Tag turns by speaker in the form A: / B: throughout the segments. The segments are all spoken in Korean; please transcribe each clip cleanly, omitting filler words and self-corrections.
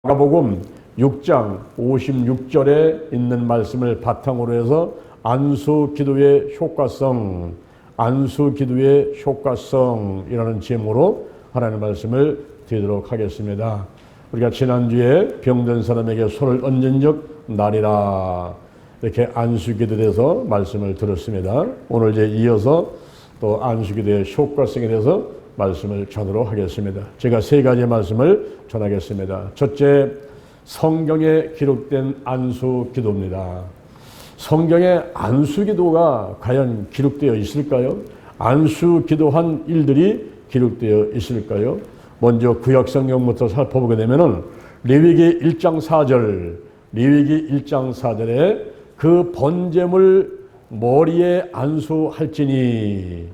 A: 마가복음 6장 56절에 있는 말씀을 바탕으로 해서 안수기도의 효과성이라는 제목으로 하나님의 말씀을 드리도록 하겠습니다. 우리가 지난주에 병든 사람에게 손을 얹은 적 날이라 이렇게 안수기도에 대해서 말씀을 들었습니다. 오늘 이제 이어서 또 안수기도의 효과성에 대해서 말씀을 전하도록 하겠습니다. 제가 세 가지 말씀을 전하겠습니다. 첫째, 성경에 기록된 안수기도입니다. 성경에 안수기도가 과연 기록되어 있을까요? 안수기도한 일들이 기록되어 있을까요? 먼저 구약성경부터 살펴보게 되면은 레위기 1장 4절에 그 번제물 머리에 안수할지니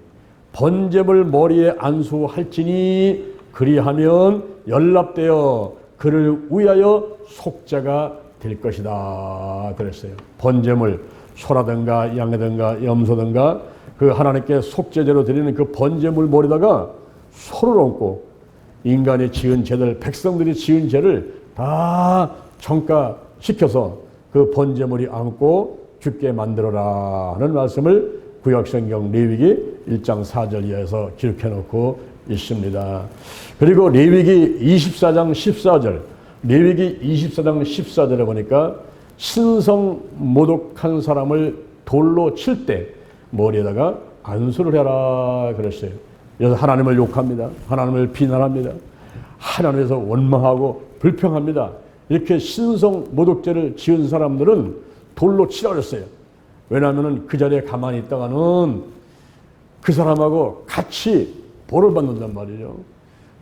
A: 그리하면 연락되어 그를 위하여 속죄가 될 것이다 그랬어요. 번제물 소라든가 양이든가 염소든가 그 하나님께 속죄제로 드리는 그 번제물 머리다가 소를 얹고 인간이 지은 죄들, 백성들이 지은 죄를 다 전가시켜서 그 번제물이 안고 죽게 만들어라 하는 말씀을 구약성경 레위기 1장 4절 이하에서 기록해 놓고 있습니다. 그리고 레위기 24장 14절에 보니까 신성 모독한 사람을 돌로 칠 때 머리에다가 안수를 해라 그랬어요. 그래서 하나님을 욕합니다. 하나님을 비난합니다. 하나님에서 원망하고 불평합니다. 이렇게 신성 모독죄를 지은 사람들은 돌로 치라 그랬어요. 왜냐하면 그 자리에 가만히 있다가는 그 사람하고 같이 벌을 받는단 말이죠.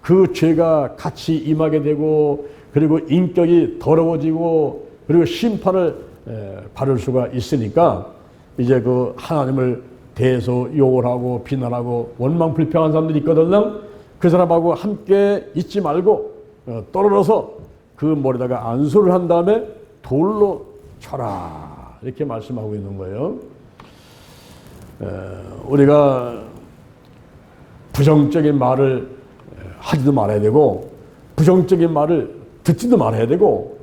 A: 그 죄가 같이 임하게 되고 그리고 인격이 더러워지고 그리고 심판을 받을 수가 있으니까 이제 그 하나님을 대해서 욕을 하고 비난하고 원망 불평한 사람들이 있거든요. 그 사람하고 함께 있지 말고 떨어져서 그 머리다가 안수를 한 다음에 돌로 쳐라 이렇게 말씀하고 있는 거예요. 우리가 부정적인 말을 하지도 말아야 되고 부정적인 말을 듣지도 말아야 되고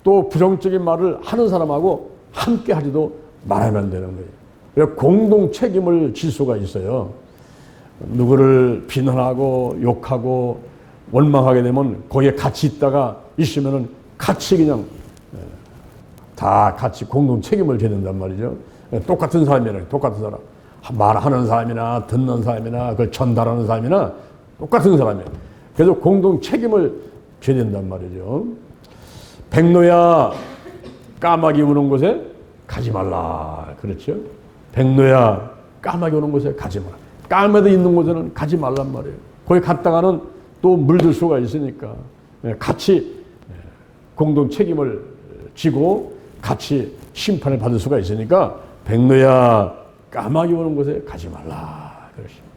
A: 또 부정적인 말을 하는 사람하고 함께 하지도 말아야 되는 거예요. 공동 책임을 질 수가 있어요. 누구를 비난하고 욕하고 원망하게 되면 거기에 같이 있다가 있으면은 같이 그냥 다 같이 공동 책임을 져야 된단 말이죠. 똑같은 사람이라 똑같은 사람. 말하는 사람이나 듣는 사람이나 그걸 전달하는 사람이나 똑같은 사람이에요. 그래서 공동 책임을 져야 된단 말이죠. 백로야 까마귀 우는 곳에 가지 말라. 그렇죠? 백로야 까마귀 우는 곳에 가지 마라. 까마귀 있는 곳에는 가지 말란 말이에요. 거기 갔다가는 또 물들 수가 있으니까 같이 공동 책임을 지고 같이 심판을 받을 수가 있으니까 백로야 까마귀 오는 곳에 가지 말라. 그러십니다.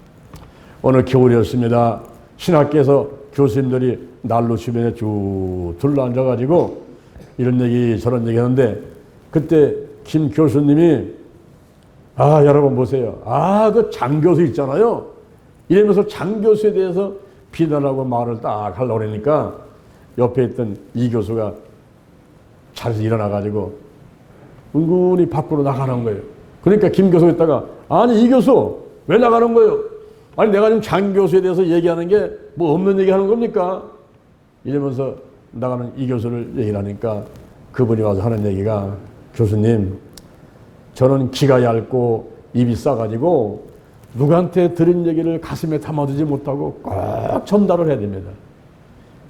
A: 오늘 겨울이었습니다. 신학교에서 교수님들이 난로 주변에 쭉 둘러앉아가지고 이런 얘기 저런 얘기 하는데 그때 김 교수님이 여러분 보세요. 그 장 교수 있잖아요. 이러면서 장 교수에 대해서 비난하고 말을 딱 하려고 그러니까 옆에 있던 이 교수가 자리에서 일어나가지고 은근히 밖으로 나가는 거예요. 그러니까 김 교수가 있다가 아니 이 교수 왜 나가는 거예요? 아니 내가 지금 장 교수에 대해서 얘기하는 게 뭐 없는 얘기 하는 겁니까? 이러면서 나가는 이 교수를 얘기를 하니까 그분이 와서 하는 얘기가 교수님 저는 기가 얇고 입이 싸가지고 누구한테 들은 얘기를 가슴에 담아두지 못하고 꼭 전달을 해야 됩니다.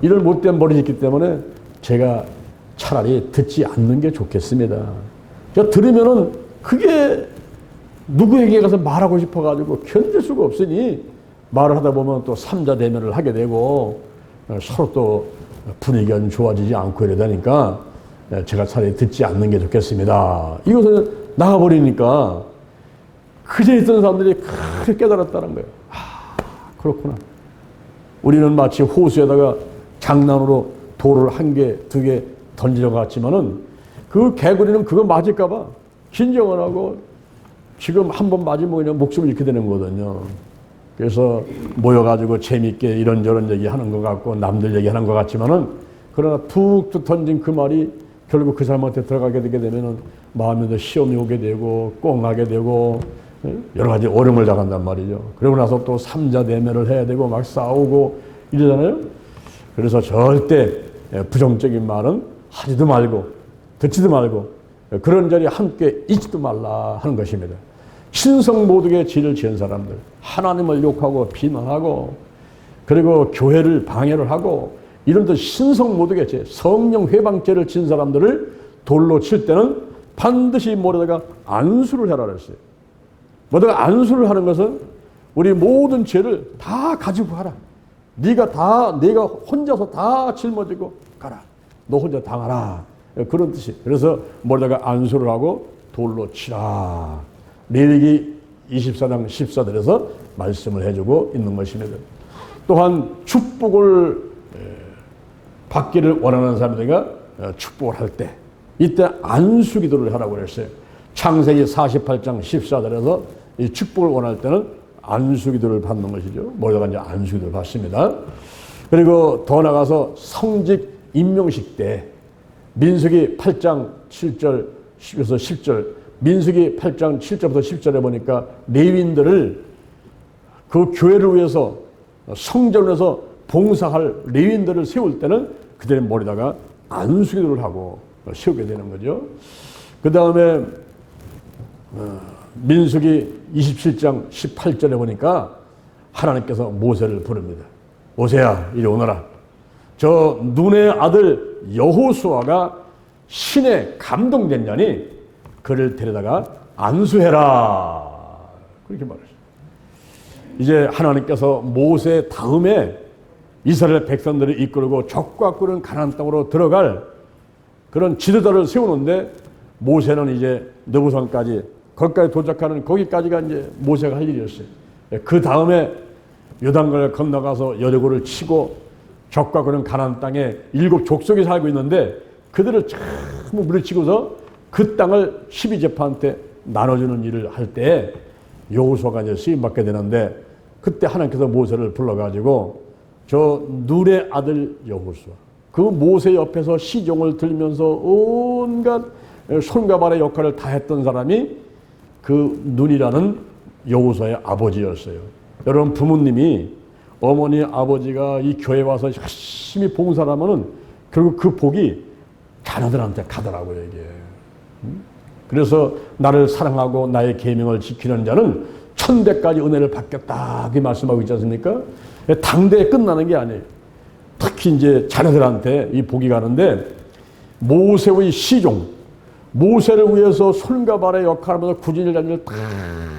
A: 이런 못된 버릇이 있기 때문에 제가 차라리 듣지 않는 게 좋겠습니다. 들으면은 그게 누구에게 가서 말하고 싶어가지고 견딜 수가 없으니 말을 하다 보면 또 삼자 대면을 하게 되고 서로 또 분위기가 좀 좋아지지 않고 이러다니까 제가 차라리 듣지 않는 게 좋겠습니다. 이것을 나가버리니까 그제 있던 사람들이 크게 깨달았다는 거예요. 그렇구나. 우리는 마치 호수에다가 장난으로 돌을 한 개, 두 개 던지러 갔지만은 그 개구리는 그거 맞을까봐 긴장을 하고 지금 한 번 맞으면 그냥 목숨을 잃게 되는 거거든요. 그래서 모여가지고 재미있게 이런저런 얘기하는 것 같고 남들 얘기하는 것 같지만은 그러나 툭 던진 그 말이 결국 그 사람한테 들어가게 되게 되면은 마음에도 시험이 오게 되고 꽁하게 되고 여러 가지 어려움을 당한단 말이죠. 그러고 나서 또 삼자 내면을 해야 되고 막 싸우고 이러잖아요. 그래서 절대 부정적인 말은 하지도 말고 듣지도 말고 그런 자리에 함께 있지도 말라 하는 것입니다. 신성 모독의 죄를 지은 사람들, 하나님을 욕하고 비난하고 그리고 교회를 방해를 하고 이런 신성 모독의 죄, 성령 회방죄를 지은 사람들을 돌로 칠 때는 반드시 뭐라다가 안수를 해라 그랬어요. 뭐다가 안수를 하는 것은 우리 모든 죄를 다 가지고 가라. 네가 혼자서 다 짊어지고 가라. 너 혼자 당하라. 그런 뜻이. 그래서 뭐다가 안수를 하고 돌로 치라. 레위기 24장 14절에서 말씀을 해주고 있는 것입니다. 또한 축복을 받기를 원하는 사람들과 축복을 할 때 이때 안수기도를 하라고 그랬어요. 창세기 48장 14절에서 이 축복을 원할 때는 안수기도를 받는 것이죠. 모두가 이제 안수기도를 받습니다. 그리고 더 나가서 성직 임명식 때 민수기 8장 7절 10에서 10절 민수기 8장 7절부터 10절에 보니까 레위인들을 그 교회를 위해서 성전을 해서 봉사할 레위인들을 세울 때는 그들의 머리다가 안수기도를 하고 세우게 되는 거죠. 그 다음에 민수기 27장 18절에 보니까 하나님께서 모세를 부릅니다. 모세야 이리 오너라. 저 눈의 아들 여호수아가 신에 감동됐냐니 그를 데려다가 안수해라. 그렇게 말했어요. 이제 하나님께서 모세 다음에 이스라엘 백성들을 이끌고 적과 끄는 가나안 땅으로 들어갈 그런 지도자를 세우는데 모세는 이제 느부산까지 거기까지 도착하는 거기까지가 이제 모세가 할 일이었어요. 그 다음에 요단강을 건너가서 여리고를 치고 적과 끄는 가나안 땅에 7 족속이 살고 있는데 그들을 전부 물리치고서 그 땅을 12지파한테 나눠주는 일을 할 때 여호수아가 이제 쓰임받게 되는데 그때 하나님께서 모세를 불러가지고 저 눌의 아들 여호수아 그 모세 옆에서 시종을 들면서 온갖 손과 발의 역할을 다 했던 사람이 그 눈이라는 여호수아의 아버지였어요. 여러분 부모님이 어머니 아버지가 이 교회 와서 열심히 봉사하면은 결국 그 복이 자녀들한테 가더라고요 이게. 그래서 나를 사랑하고 나의 계명을 지키는 자는 천대까지 은혜를 받겠다 그 말씀하고 있지 않습니까? 당대에 끝나는 게 아니에요. 특히 이제 자녀들한테 이 복이 가는데 모세의 시종 모세를 위해서 손과 발의 역할을 하면서 구진일 잔일 다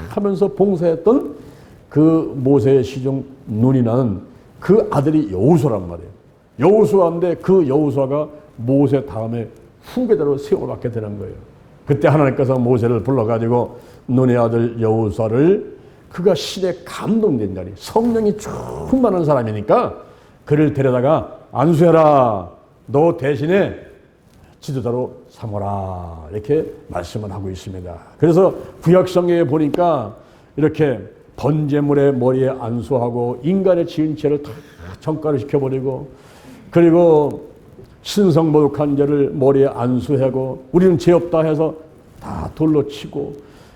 A: 하면서 봉사했던 그 모세의 시종 눈이 나는 그 아들이 여호수아란 말이에요. 여호수아인데 그 여호수아가 모세 다음에 후계자로 세워받게 되는 거예요. 그때 하나님께서 모세를 불러가지고 눈의 아들 여호수아를 그가 신에 감동된 자리 성령이 충만한 사람이니까 그를 데려다가 안수해라. 너 대신에 지도자로 삼어라. 이렇게 말씀을 하고 있습니다. 그래서 구약성경에 보니까 이렇게 번제물의 머리에 안수하고 인간의 지은 죄를 다 전가를 시켜버리고 그리고 신성모독한 죄를 머리에 안수하고 우리는 죄 없다 해서 다 돌로 치고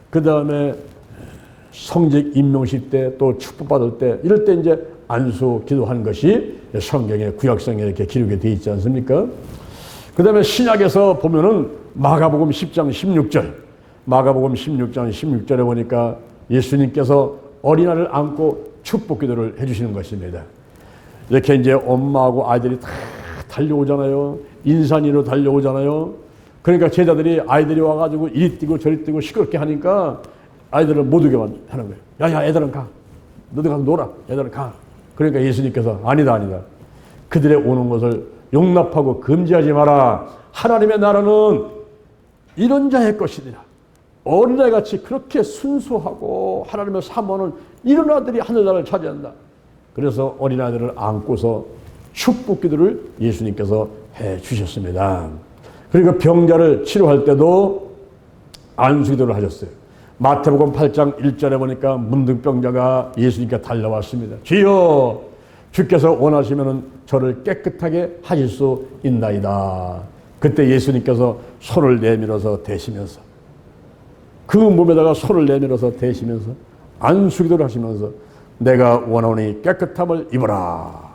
A: 그 다음에 성직 임명식 때 또 축복받을 때 이럴 때 이제 안수 기도하는 것이 성경의 구약성경에 이렇게 기록이 되어 있지 않습니까? 그 다음에 신약에서 보면은 마가복음 10장 16절 마가복음 16장 16절에 보니까 예수님께서 어린아이를 안고 축복 기도를 해주시는 것입니다. 이렇게 이제 엄마하고 아이들이 다 달려오잖아요. 인산이로 달려오잖아요. 그러니까 제자들이 아이들이 와가지고 이리 뛰고 저리 뛰고 시끄럽게 하니까 아이들을 못 오게 하는 거예요. 야야 애들은 가. 너도 가서 놀아. 애들은 가. 그러니까 예수님께서 아니다. 그들의 오는 것을 용납하고 금지하지 마라. 하나님의 나라는 이런 자의 것이니라. 어린아이같이 그렇게 순수하고 하나님의 사모하는 이런 아들이 하늘나라를 차지한다. 그래서 어린아이들을 안고서 축복기도를 예수님께서 해주셨습니다. 그리고 병자를 치료할 때도 안수기도를 하셨어요. 마태복음 8장 1절에 보니까 문둥병자가 예수님께 달려왔습니다. 주여 주께서 원하시면 저를 깨끗하게 하실 수 있나이다. 그때 예수님께서 손을 내밀어서 대시면서 그 몸에다가 손을 내밀어서 대시면서 안수기도를 하시면서 내가 원하오니 깨끗함을 입어라.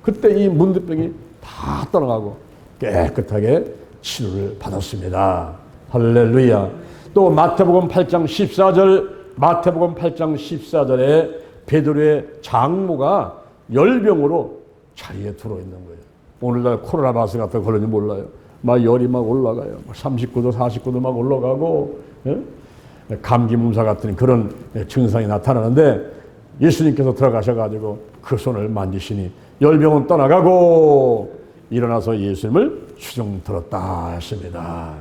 A: 그때 이 문둥병이 다 떠나가고 깨끗하게 치료를 받았습니다. 할렐루야. 또 마태복음 8장 14절에 베드로의 장모가 열병으로 자리에 들어있는 거예요. 오늘날 코로나 바이러스 같은 거 걸리는지 몰라요. 막 열이 막 올라가요. 39도, 49도 막 올라가고, 예? 감기 몸살 같은 그런 증상이 나타나는데 예수님께서 들어가셔가지고 그 손을 만지시니 열병은 떠나가고 일어나서 예수님을 수종 들었다 했습니다.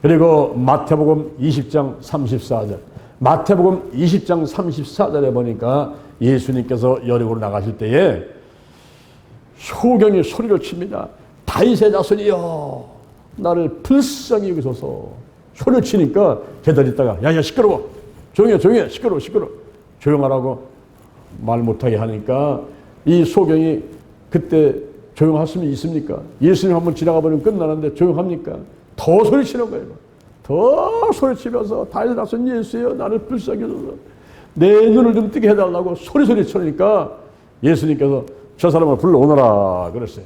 A: 그리고 마태복음 20장 34절, 마태복음 20장 34절에 보니까 예수님께서 여리고로 나가실 때에 소경이 소리를 칩니다. 다윗의 자손이여 나를 불쌍히 여기소서. 소리를 치니까 걔들 있다가 야야 시끄러워, 조용해 시끄러워 조용하라고 말 못하게 하니까 이 소경이 그때 조용할 수는 있습니까? 예수님 한번 지나가 버리면 끝나는데 조용합니까? 더 소리치는 거예요. 더 소리치면서 다윗의 자손 예수여 나를 불쌍히 여기소서, 내 눈을 좀 뜨게 해달라고 소리 치니까 예수님께서 저 사람을 불러오너라 그랬어요.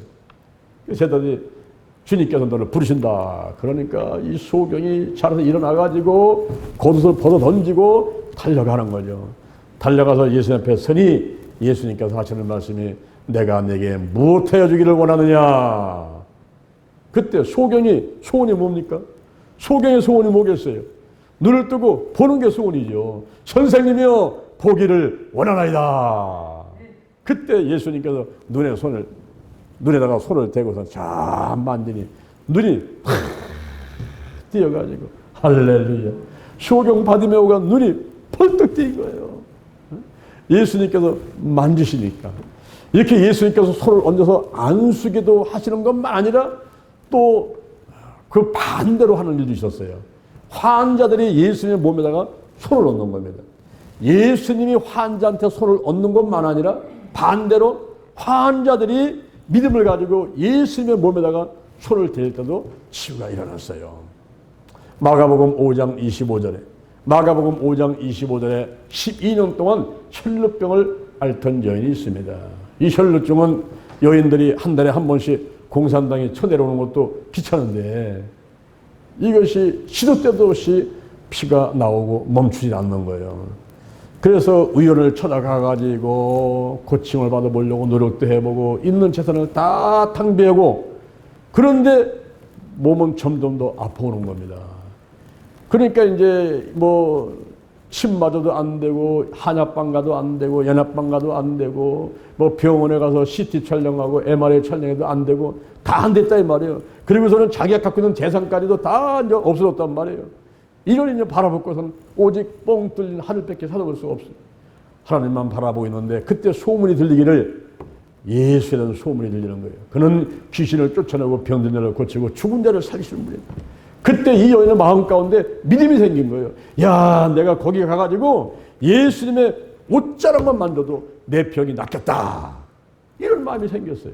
A: 그랬더니 주님께서 너를 부르신다. 그러니까 이 소경이 자라서 일어나가지고 겉옷을 벗어 던지고 달려가는 거죠. 달려가서 예수님 앞에 서니 예수님께서 하시는 말씀이 내가 내게 무엇 해주기를 원하느냐. 그때 소경이 소원이 뭡니까? 소경의 소원이 뭐겠어요? 눈을 뜨고 보는 게 소원이죠. 선생님이여 보기를 원하나이다. 그때 예수님께서 눈에다가 손을 대고서 쫙 만지니 눈이 팍 뛰어가지고 할렐루야. 소경 바디메오가 눈이 펄떡 뛴 거예요. 예수님께서 만지시니까 이렇게 예수님께서 손을 얹어서 안수기도 하시는 것만 아니라 또 그 반대로 하는 일도 있었어요. 환자들이 예수님의 몸에다가 손을 얹는 겁니다. 예수님이 환자한테 손을 얹는 것만 아니라 반대로 환자들이 믿음을 가지고 예수님의 몸에다가 손을 댈 때도 치유가 일어났어요. 마가복음 5장 25절에 12년 동안 혈루병을 앓던 여인이 있습니다. 이 혈루증은 여인들이 한 달에 한 번씩 공산당에 쳐내려오는 것도 귀찮은데 이것이 시도 때도 없이 피가 나오고 멈추지 않는 거예요. 그래서 의원을 찾아가가지고 고침을 받아보려고 노력도 해보고 있는 재산을 다 탕비하고 그런데 몸은 점점 더 아파오는 겁니다. 그러니까 이제 뭐 침 맞아도 안 되고 한약방 가도 안 되고 연합방 가도 안 되고 뭐 병원에 가서 CT 촬영하고 MRI 촬영해도 안 되고 다 안 됐다 이 말이에요. 그리고서는 자기가 갖고 있는 재산까지도 다 이제 없어졌단 말이에요. 이걸 이제 바라보고서는 오직 뻥 뚫린 하늘밖에 찾아볼 수가 없어요. 하나님만 바라보고 있는데 그때 소문이 들리기를 예수라는 소문이 들리는 거예요. 그는 귀신을 쫓아내고 병든 자를 고치고 죽은 자를 살리시는 분이에요. 그때 이 여인의 마음 가운데 믿음이 생긴 거예요. 야, 내가 거기 가가지고 예수님의 옷자락만 만져도 내 병이 낫겠다. 이런 마음이 생겼어요.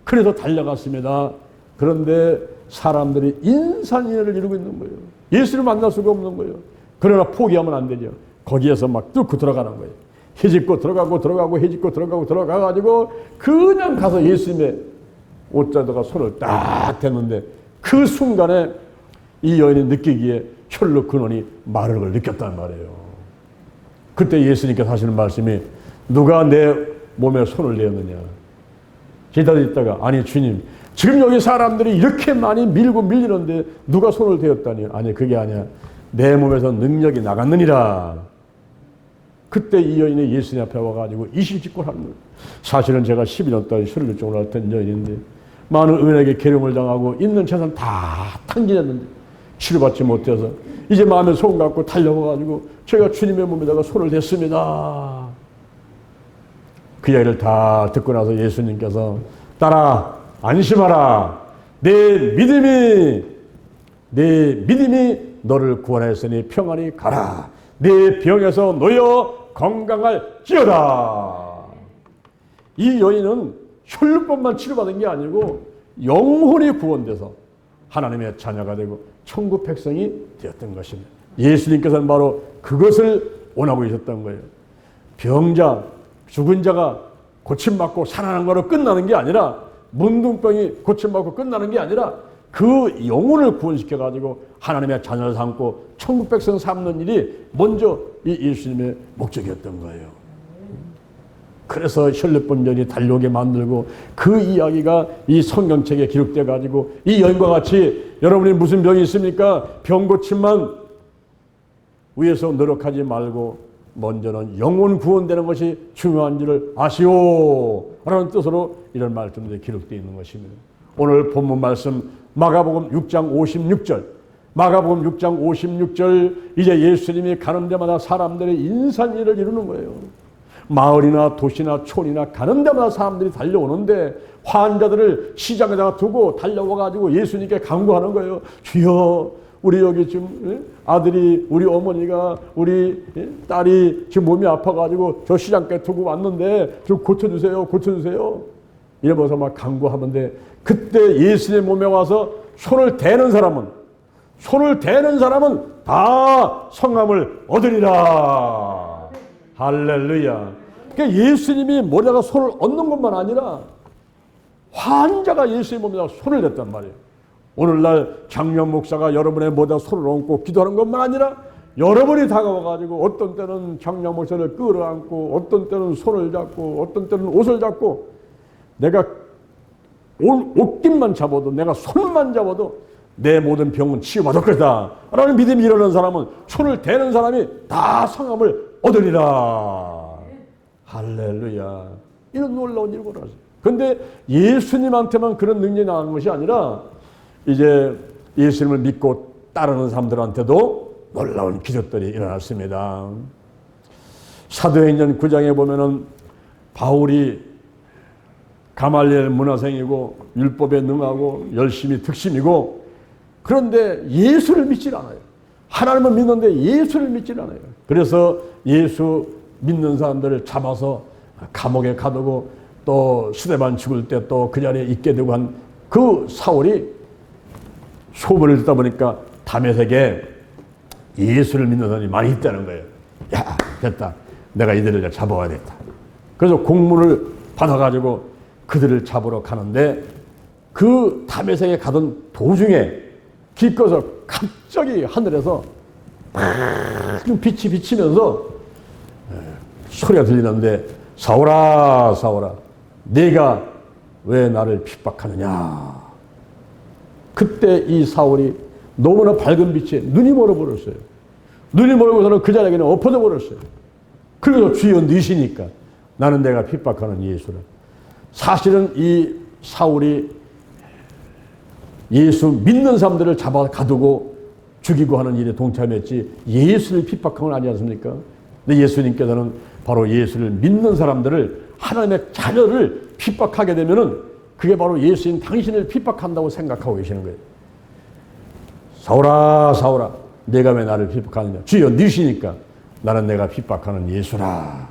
A: 그래서 달려갔습니다. 그런데 사람들이 인산인해를 이루고 있는 거예요. 예수를 만날 수가 없는 거예요. 그러나 포기하면 안 되죠. 거기에서 막 뚫고 들어가는 거예요. 헤집고 들어가고 헤집고 들어가가지고 그냥 가서 예수님의 옷자락에다가 손을 딱 댔는데 그 순간에 이 여인이 느끼기에 혈루 근원이 마르는 걸 느꼈단 말이에요. 그때 예수님께서 하시는 말씀이 누가 내 몸에 손을 내었느냐. 기다리다가 아니 주님 지금 여기 사람들이 이렇게 많이 밀고 밀리는데 누가 손을 대었다니. 아니 그게 아니야. 내 몸에서 능력이 나갔느니라. 그때 이 여인이 예수님 앞에 와가지고 이실직고를 하는 거예요. 사실은 제가 12년 동안 혈루증을 앓던 여인인데 많은 의원에게 계룡을 당하고 있는 재산 다 탕진했는데 치료받지 못해서 이제 마음에 소금 갖고 달려와가지고 제가 주님의 몸에다가 손을 댔습니다. 그 이야기를 다 듣고 나서 예수님께서 따라 안심하라. 내 믿음이 너를 구원하였으니 평안히 가라. 내 병에서 놓여 건강할지어다. 이 여인은 혈루법만 치료받은 게 아니고 영혼이 구원돼서 하나님의 자녀가 되고 천국 백성이 되었던 것입니다. 예수님께서는 바로 그것을 원하고 계셨던 거예요. 병자, 죽은 자가 고침받고 살아나는 거로 끝나는 게 아니라, 문둥병이 고침받고 끝나는 게 아니라 그 영혼을 구원시켜가지고 하나님의 자녀를 삼고 천국 백성 삼는 일이 먼저 이 예수님의 목적이었던 거예요. 그래서 혈루병전이 달려오게 만들고 그 이야기가 이 성경책에 기록되어 가지고 이 여인과 같이 여러분이 무슨 병이 있습니까? 병 고침만 위해서 노력하지 말고 먼저는 영혼 구원되는 것이 중요한지를 아시오 라는 뜻으로 이런 말씀들이 기록되어 있는 것입니다. 오늘 본문 말씀 마가복음 6장 56절, 마가복음 6장 56절, 이제 예수님이 가는 데마다 사람들의 인산일을 이루는 거예요. 마을이나 도시나 촌이나 가는 데마다 사람들이 달려오는데 환자들을 시장에다가 두고 달려와가지고 예수님께 간구하는 거예요. 주여, 우리 여기 지금 아들이, 우리 어머니가, 우리 딸이 지금 몸이 아파가지고 저 시장가에 두고 왔는데 좀 고쳐주세요, 고쳐주세요. 이러면서 막 간구하는데, 그때 예수님 몸에 와서 손을 대는 사람은 다 성함을 얻으리라. 할렐루야. 그러니까 예수님이 머리에다가 손을 얹는 것만 아니라 환자가 예수님 몸에다가 손을 댔단 말이에요. 오늘날 장년 목사가 여러분의 머리에다 손을 얹고 기도하는 것만 아니라 여러분이 다가와가지고 어떤 때는 장년 목사를 끌어안고 어떤 때는 손을 잡고 어떤 때는 옷을 잡고, 내가 옷깃만 잡아도, 내가 손만 잡아도 내 모든 병은 치유받을 것이다 라는 믿음이 일어나는 사람은, 손을 대는 사람이 다 성함을 얻으리라. 할렐루야. 이런 놀라운 일이 벌어졌어요. 그런데 예수님한테만 그런 능력이 나가는 것이 아니라 이제 예수님을 믿고 따르는 사람들한테도 놀라운 기적들이 일어났습니다. 사도행전 9장에 보면은 바울이 가말리엘 문화생이고 율법에 능하고 열심히 득심이고, 그런데 예수를 믿질 않아요. 하나님을 믿는데 예수를 믿질 않아요. 그래서 예수 믿는 사람들을 잡아서 감옥에 가두고 또 스데반 죽을 때 또 그 자리에 있게 되고 한 그 사울이 소문을 듣다 보니까 다메섹에 예수를 믿는 사람이 많이 있다는 거예요. 야, 됐다. 내가 이들을 잡아와야겠다. 그래서 공문을 받아가지고 그들을 잡으러 가는데, 그 다메섹에 가던 도중에 기꺼서 갑자기 하늘에서 빛이 비치면서 소리가 들리는데, 사울아, 사울아, 네가 왜 나를 핍박하느냐. 그때 이 사울이 너무나 밝은 빛에 눈이 멀어버렸어요. 눈이 멀고서는 그 자리에 그냥 엎어져 버렸어요. 그래서 주여 니시니까 나는 내가 핍박하는 예수를. 사실은 이 사울이 예수 믿는 사람들을 잡아 가두고 죽이고 하는 일에 동참했지 예수를 핍박한 건 아니지 않습니까? 근데 예수님께서는 바로 예수를 믿는 사람들을, 하나님의 자녀를 핍박하게 되면은 그게 바로 예수님 당신을 핍박한다고 생각하고 계시는 거예요. 사울아, 사울아, 내가 왜 나를 핍박하느냐. 주여 니시니까 나는 내가 핍박하는 예수라.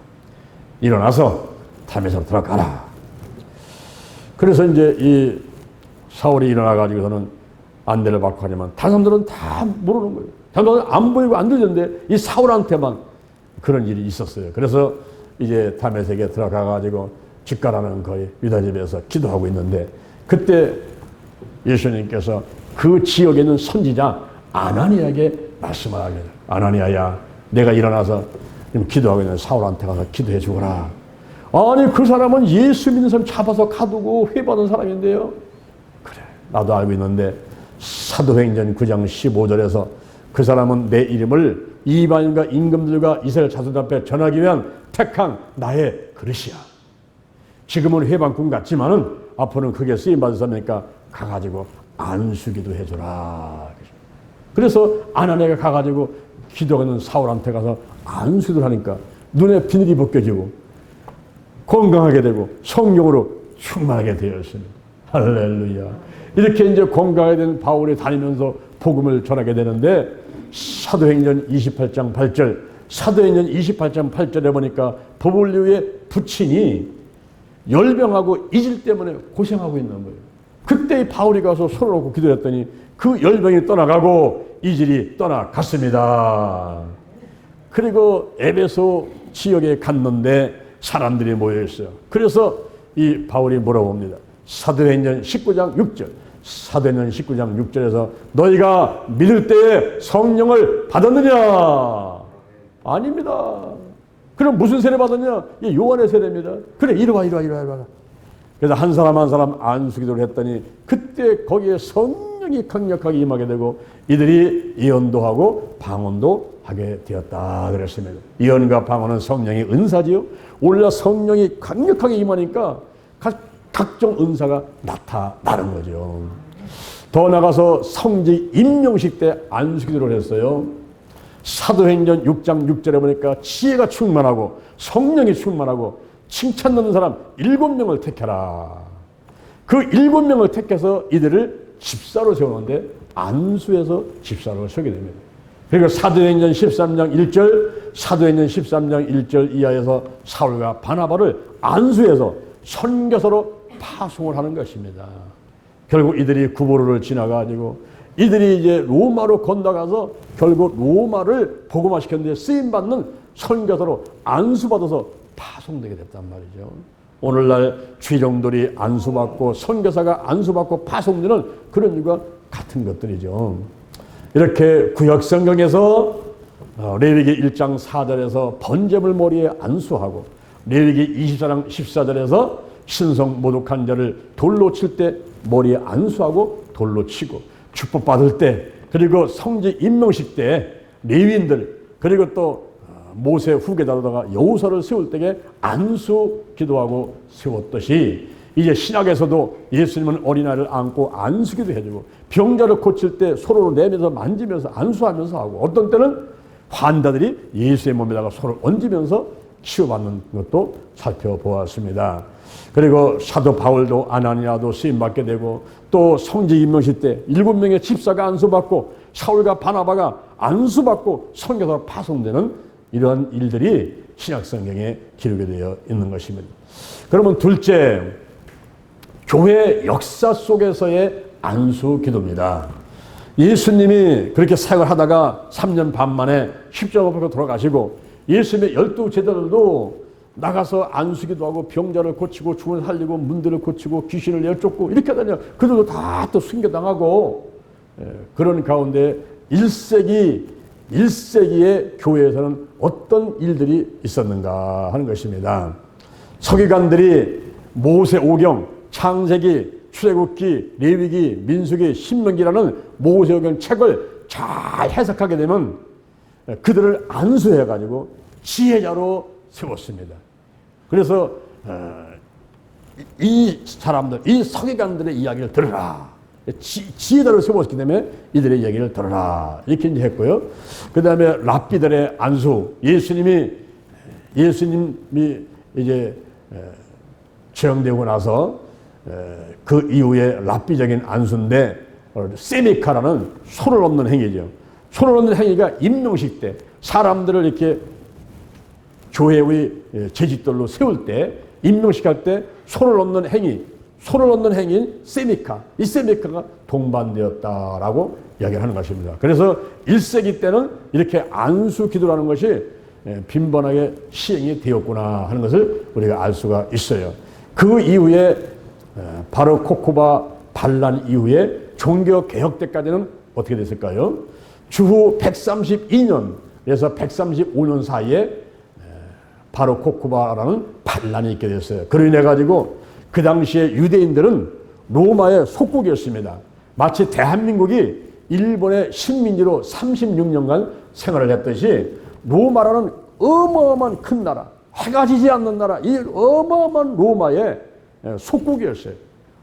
A: 일어나서 담에서 들어가라. 그래서 이제 이 사울이 일어나가지고서는 안대를 받고 하지만 다른 사람들은 다 모르는 거예요. 다른 사람들은 안 보이고 안 들리는데 이 사울한테만 그런 일이 있었어요. 그래서 이제 다메섹에 들어가가지고 집가라는 거의 유다 집에서 기도하고 있는데, 그때 예수님께서 그 지역에 있는 선지자 아나니아에게 말씀하게 돼요. 아나니아야, 내가 일어나서 기도하고 있는 사울한테 가서 기도해 주거라. 아니, 그 사람은 예수 믿는 사람 잡아서 가두고 회받은 사람인데요. 그래, 나도 알고 있는데 사도행전 9장 15절에서 그 사람은 내 이름을 이방인과 임금들과 이스라엘 자손들 앞에 전하기 위한 택한 나의 그릇이야. 지금은 회방꾼 같지만은 앞으로는 크게 쓰임받을 사람이니까 가가지고 안수기도 해줘라. 그래서 아나니아가 가가지고 기도하는 사울한테 가서 안수를 하니까 눈에 비늘이 벗겨지고 건강하게 되고 성령으로 충만하게 되었습니다. 할렐루야. 이렇게 이제 건강하게 된 바울이 다니면서 복음을 전하게 되는데, 사도행전 28장 8절, 사도행전 28장 8절에 보니까 부블리오의 부친이 열병하고 이질 때문에 고생하고 있는 거예요. 그때 바울이 가서 손을 놓고 기도했더니 그 열병이 떠나가고 이질이 떠나갔습니다. 그리고 에베소 지역에 갔는데 사람들이 모여 있어요. 그래서 이 바울이 물어봅니다. 사도행전 19장 6절. 사도행전 19장 6절에서 너희가 믿을 때에 성령을 받았느냐? 아닙니다. 그럼 무슨 세례 받았냐? 이 요한의 세례입니다. 그래, 이리 와. 그래서 한 사람 한 사람 안수기도를 했더니 그때 거기에 성령이 강력하게 임하게 되고 이들이 예언도 하고 방언도 하게 되었다 그랬습니다. 예언과 방언은 성령의 은사지요. 원래 성령이 강력하게 임하니까 각종 은사가 나타나는 거죠. 더 나가서 성직 임명식 때 안수기도를 했어요. 사도행전 6장 6절에 보니까 지혜가 충만하고 성령이 충만하고 칭찬 넣는 사람 7명을 택해라. 그 7명을 택해서 이들을 집사로 세우는데 안수해서 집사로 서게 됩니다. 그리고 사도행전 13장 1절, 사도행전 13장 1절 이하에서 사울과 바나바를 안수해서 선교사로 파송을 하는 것입니다. 결국 이들이 구보로를 지나가지고 이들이 이제 로마로 건너가서 결국 로마를 복음화시켰는데 쓰임받는 선교사로 안수받아서 파송되게 됐단 말이죠. 오늘날 죄종들이 안수받고 선교사가 안수받고 파송되는 그런 이유가 같은 것들이죠. 이렇게 구약성경에서 레위기 1장 4절에서 번제물 머리에 안수하고 레위기 24장 14절에서 신성 모독한 자를 돌로 칠 때 머리에 안수하고 돌로 치고 축복받을 때 그리고 성직 임명식 때 레위인들 그리고 또 모세 후계자로다가 여호사를 세울 때에 안수 기도하고 세웠듯이 이제 신약에서도 예수님은 어린아이를 안고 안수기도 해주고 병자를 고칠 때 손으로 내면서 만지면서 안수하면서 하고 어떤 때는 환자들이 예수의 몸에다가 손을 얹으면서 치유받는 것도 살펴보았습니다. 그리고 사도 바울도 아나니아도 쓰임받게 되고 또 성직 임명식 때 7명의 집사가 안수받고 사울과 바나바가 안수받고 선교사로 파송되는 이러한 일들이 신약성경에 기록이 되어 있는 것입니다. 그러면 둘째, 교회 역사 속에서의 안수 기도입니다. 예수님이 그렇게 사역을 하다가 3년 반 만에 십자가 못 박혀 돌아가시고 예수님의 12 제자들도 나가서 안수기도 하고 병자를 고치고 죽은 살리고 문들을 고치고 귀신을 내쫓고 이렇게 하다니 그들도 다 또 순교당하고 그런 가운데 1세기의 교회에서는 어떤 일들이 있었는가 하는 것입니다. 서기관들이 모세오경, 창세기, 출애굽기, 레위기, 민수기, 신명기라는 모세오경 책을 잘 해석하게 되면 그들을 안수해가지고 지혜자로 세웠습니다. 그래서 이 사람들, 이 서기관들의 이야기를 들으라. 지혜자로 세웠기 때문에 이들의 이야기를 들으라. 이렇게 이제 했고요. 그 다음에 랍비들의 안수. 예수님이 이제 처형되고 나서 그 이후에 랍비적인 안수인데 세미카라는 손을 얹는 행위죠. 손을 얹는 행위가 임명식 때 사람들을 이렇게 교회의 제짓들로 세울 때 임명식 할 때 손을 얹는 행위인 세미카. 이 세미카가 동반되었다라고 이야기를 하는 것입니다. 그래서 1세기 때는 이렇게 안수 기도라는 것이 빈번하게 시행이 되었구나 하는 것을 우리가 알 수가 있어요. 그 이후에 바로 코코바 반란 이후에 종교 개혁 때까지는 어떻게 됐을까요? 주후 132년에서 135년 사이에 바로 코코바라는 반란이 있게 됐어요. 그로 인해 가지고 그 당시에 유대인들은 로마의 속국이었습니다. 마치 대한민국이 일본의 식민지로 36년간 생활을 했듯이 로마라는 어마어마한 큰 나라, 해가 지지 않는 나라, 이 어마어마한 로마의 속국이었어요.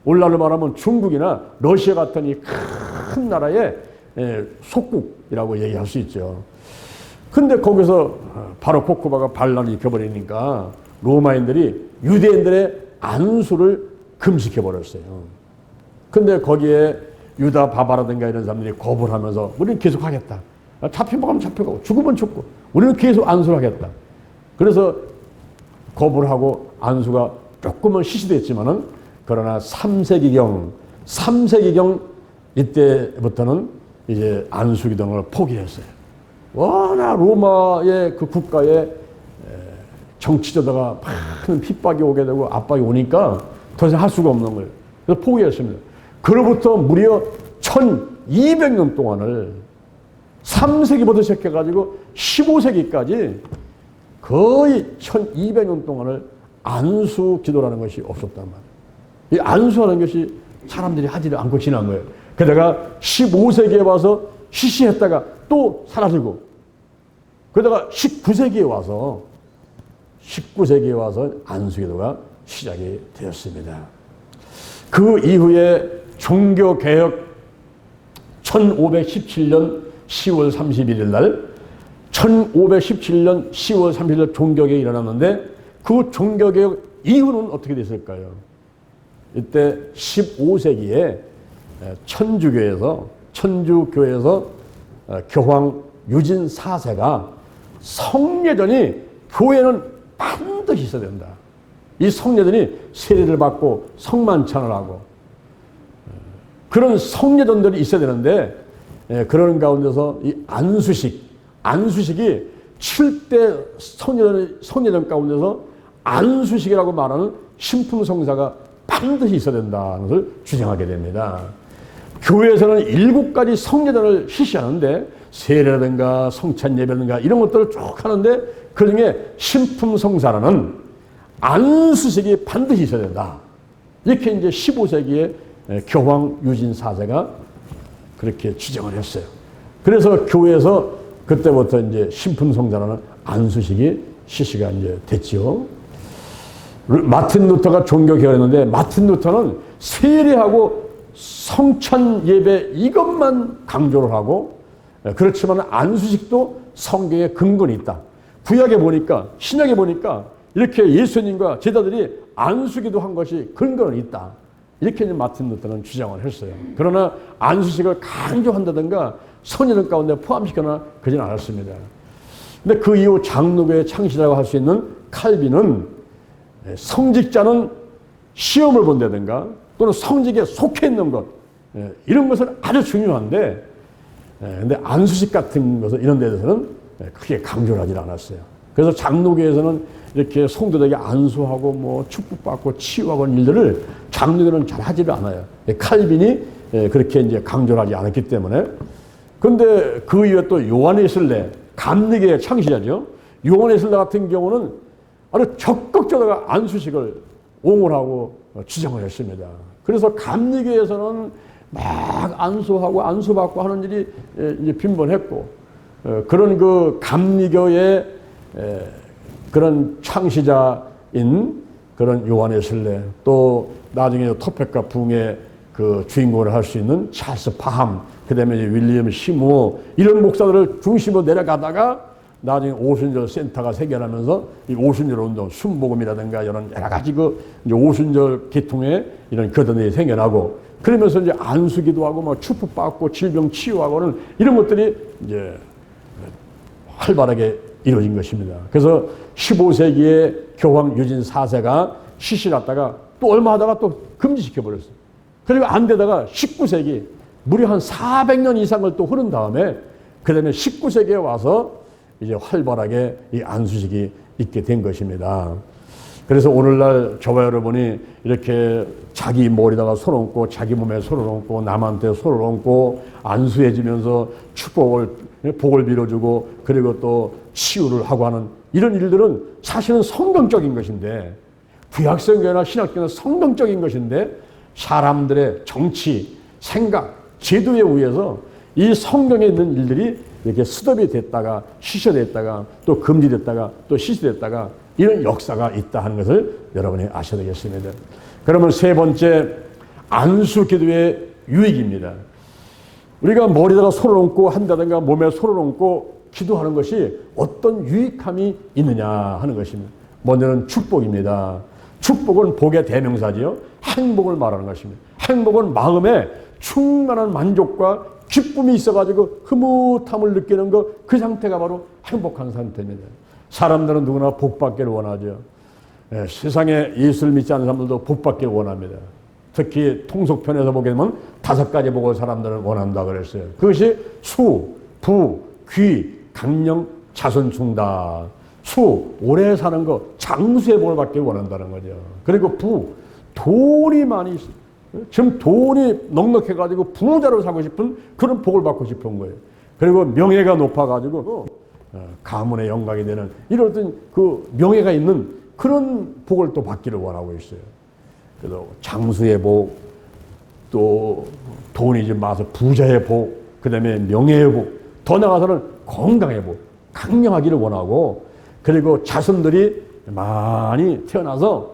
A: 오늘날로 말하면 중국이나 러시아 같은 이 큰 나라의 속국이라고 얘기할 수 있죠. 근데 거기서 바로 코코바가 반란이 일으켜버리니까 로마인들이 유대인들의 안수를 금지해버렸어요. 근데 거기에 유다 바바라든가 이런 사람들이 거부를 하면서 우리는 계속 하겠다. 잡혀먹으면 잡혀가고 죽으면 죽고 우리는 계속 안수를 하겠다. 그래서 거부를 하고 안수가 조금은 시시됐지만은 그러나 3세기경 이때부터는 이제 안수기도를 포기했어요. 워낙 로마의 그 국가에 정치자다가 많은 핍박이 오게 되고 압박이 오니까 더 이상 할 수가 없는 거예요. 그래서 포기했습니다. 그로부터 무려 1200년 동안을 3세기부터 시작해가지고 15세기까지 거의 1200년 동안을 안수 기도라는 것이 없었단 말이에요. 이 안수하는 것이 사람들이 하지를 않고 지난 거예요. 게다가 15세기에 와서 시시했다가 또 사라지고, 그러다가 19세기에 와서 안수기도가 시작이 되었습니다. 그 이후에 종교개혁 1517년 10월 31일 날 1517년 10월 31일 종교개혁이 일어났는데 그 종교개혁 이후는 어떻게 됐을까요? 이때 15세기에 천주교에서 교황 유진 4세가 성례전이 교회는 반드시 있어야 된다. 이 성례전이 세례를 받고 성만찬을 하고 그런 성례전들이 있어야 되는데 그런 가운데서 이 안수식이 7대 성례전 가운데서 안수식이라고 말하는 신품성사가 반드시 있어야 된다는 것을 주장하게 됩니다. 교회에서는 7가지 성례전을 실시하는데 세례라든가 성찬예배라든가 이런 것들을 쭉 하는데 그중에 신품성사라는 안수식이 반드시 있어야 된다. 이렇게 이제 15세기에 교황 유진 4세가 그렇게 지정을 했어요. 그래서 교회에서 그때부터 이제 신품성사라는 안수식이 실시가 이제 됐죠. 마틴 루터가 종교개혁했는데 마틴 루터는 세례하고 성찬 예배 이것만 강조를 하고, 그렇지만 안수식도 성경에 근거는 있다. 구약에 보니까, 신약에 보니까 이렇게 예수님과 제자들이 안수기도 한 것이 근거는 있다. 이렇게 마틴 루터는 주장을 했어요. 그러나 안수식을 강조한다든가 성례전 가운데 포함시켜나 그러진 않았습니다. 근데 그 이후 장로교의 창시자라고 할 수 있는 칼빈은 성직자는 시험을 본다든가 또는 성직에 속해 있는 것, 이런 것은 아주 중요한데, 근데 안수식 같은 것은 이런 데 대해서는 크게 강조를 하지 않았어요. 그래서 장로교에서는 이렇게 성도들에게 안수하고 뭐 축복받고 치유하고 하는 일들을 장로교는 잘 하지를 않아요. 칼빈이 그렇게 이제 강조를 하지 않았기 때문에. 근데 그 이후에 또 요한의 슬레, 감리교의 창시자죠. 요한의 슬레 같은 경우는 아주 적극적으로 안수식을 옹호하고 주장을 했습니다. 그래서 감리교에서는 막 안수하고 안수받고 하는 일이 이제 빈번했고, 그런 그 감리교의 그런 창시자인 그런 요한의 슬레, 또 나중에 토펙과 붕의 그 주인공을 할 수 있는 찰스 파함, 그 다음에 윌리엄 시모, 이런 목사들을 중심으로 내려가다가 나중에 오순절 센터가 생겨나면서 이 오순절 운동, 순복음이라든가 이런 여러 가지 그 이제 오순절 계통의 이런 교단이 생겨나고, 그러면서 이제 안수기도 하고 뭐 축복받고 질병 치유하고는 이런 것들이 이제 활발하게 이루어진 것입니다. 그래서 15세기에 교황 유진 4세가 시실했다가 또 얼마 하다가 또 금지시켜버렸어요. 그리고 안 되다가 19세기 무려 한 400년 이상을 또 흐른 다음에 그 다음에 19세기에 와서 이제 활발하게 이 안수식이 있게 된 것입니다. 그래서 오늘날 저와 여러분이 이렇게 자기 머리다가 손 얹고 자기 몸에 손을 얹고 남한테 손을 얹고 안수해주면서 복을 빌어주고 그리고 또 치유를 하고 하는 이런 일들은 사실은 성경적인 것인데, 구약성경이나 신약성경은 성경적인 것인데 사람들의 정치, 생각, 제도에 의해서 이 성경에 있는 일들이 이렇게 스톱이 됐다가 시시됐다가 또 금지됐다가 또 시시됐다가 이런 역사가 있다 하는 것을 여러분이 아셔야 되겠습니다. 그러면 세 번째, 안수 기도의 유익입니다. 우리가 머리에다가 손을 얹고 한다든가 몸에 손을 얹고 기도하는 것이 어떤 유익함이 있느냐 하는 것입니다. 먼저는 축복입니다. 축복은 복의 대명사지요. 행복을 말하는 것입니다. 행복은 마음에 충만한 만족과 기쁨이 있어가지고 흐뭇함을 느끼는 것, 그 상태가 바로 행복한 상태입니다. 사람들은 누구나 복받기를 원하죠. 세상에 예수를 믿지 않는 사람들도 복 받기를 원합니다. 특히 통속편에서 보게 되면 5가지 복을 사람들은 원한다 그랬어요. 그것이 수, 부, 귀, 강령, 자손, 충다. 수, 오래 사는 것, 장수의 복을 받기를 원한다는 거죠. 그리고 부, 돈이 많이 있어요. 지금 돈이 넉넉해가지고 부자로 살고 싶은 그런 복을 받고 싶은 거예요. 그리고 명예가 높아가지고 가문의 영광이 되는 이런 어떤 그 명예가 있는 그런 복을 또 받기를 원하고 있어요. 그래서 장수의 복, 또 돈이 좀 많아서 부자의 복, 그 다음에 명예의 복, 더 나아가서는 건강의 복, 강력하기를 원하고, 그리고 자손들이 많이 태어나서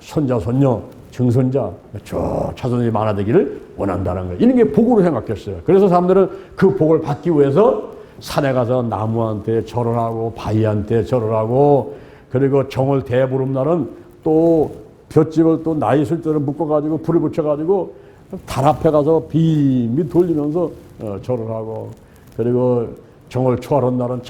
A: 손자, 손녀, 증손자, 쭉 자손들이 많아지기를 원한다는 거예요. 이런 게 복으로 생각했어요. 그래서 사람들은 그 복을 받기 위해서 산에 가서 나무한테 절을 하고 바위한테 절을 하고, 그리고 정월 대보름날은 또 볏짚을 또 나이 쓸 때를 묶어가지고 불을 붙여가지고 달 앞에 가서 빙빙 돌리면서 절을 하고, 그리고 정월 초하룻 날은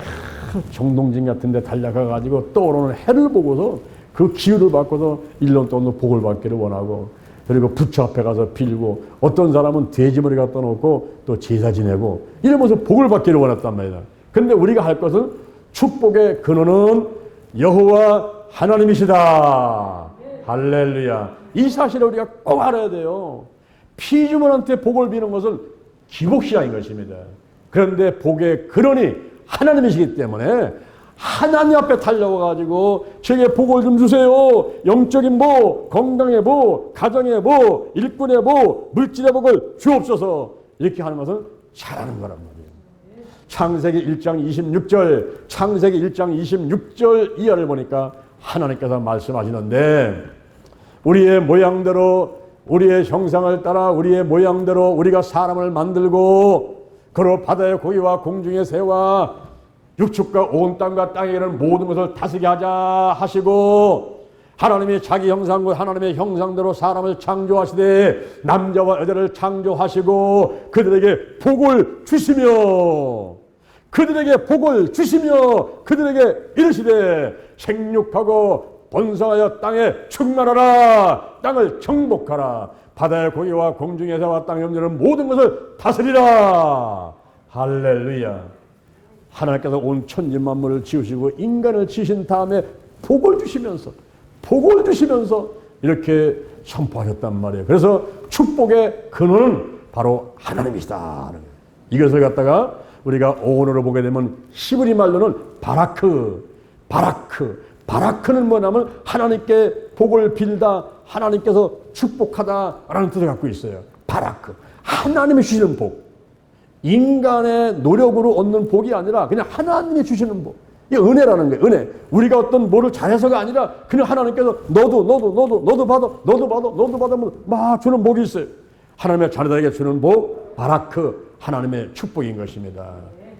A: 정동진 같은 데 달려가가지고 떠오르는 해를 보고서 그 기운을 받고서 1년 동안 복을 받기를 원하고, 그리고 부처 앞에 가서 빌고, 어떤 사람은 돼지머리 갖다 놓고 또 제사 지내고 이러면서 복을 받기를 원했단 말이다. 근데 우리가 할 것은 축복의 근원은 여호와 하나님이시다. 할렐루야. 이 사실을 우리가 꼭 알아야 돼요. 피주문한테 복을 비는 것은 기복신앙인 것입니다. 그런데 복의 근원이 하나님이시기 때문에 하나님 앞에 달려가지고 제게 복을 좀 주세요. 영적인 복, 건강의 복, 가정의 복, 일꾼의 복, 물질의 복을 주옵소서. 이렇게 하는 것은 잘하는 거란 말이에요. 창세기 1장 26절, 창세기 1장 26절 이하를 보니까 하나님께서 말씀하시는데, 우리의 모양대로, 우리의 형상을 따라 우리의 모양대로 우리가 사람을 만들고 그로 바다의 고기와 공중의 새와 육축과 온 땅과 땅에 있는 모든 것을 다스리게 하자 하시고, 하나님이 자기 형상과 하나님의 형상대로 사람을 창조하시되 남자와 여자를 창조하시고 그들에게 복을 주시며 그들에게 이르시되 생육하고 번성하여 땅에 충만하라. 땅을 정복하라. 바다의 고기와 공중의 새와 땅에 움직이는 모든 것을 다스리라. 할렐루야. 하나님께서 온 천지 만물을 지으시고 인간을 지으신 다음에 복을 주시면서 이렇게 선포하셨단 말이에요. 그래서 축복의 근원은 바로 하나님이시다. 이것을 갖다가 우리가 오늘로 보게 되면 히브리 말로는 바라크는 뭐냐면 하나님께 복을 빌다, 하나님께서 축복하다라는 뜻을 갖고 있어요. 바라크, 하나님이 주시는 복. 인간의 노력으로 얻는 복이 아니라 그냥 하나님이 주시는 복. 이게 은혜라는 거예요. 은혜. 우리가 어떤 뭐를 잘해서가 아니라 그냥 하나님께서 너도 받으면 막 주는 복이 있어요. 하나님의 자녀들에게 주는 복, 바라크, 하나님의 축복인 것입니다.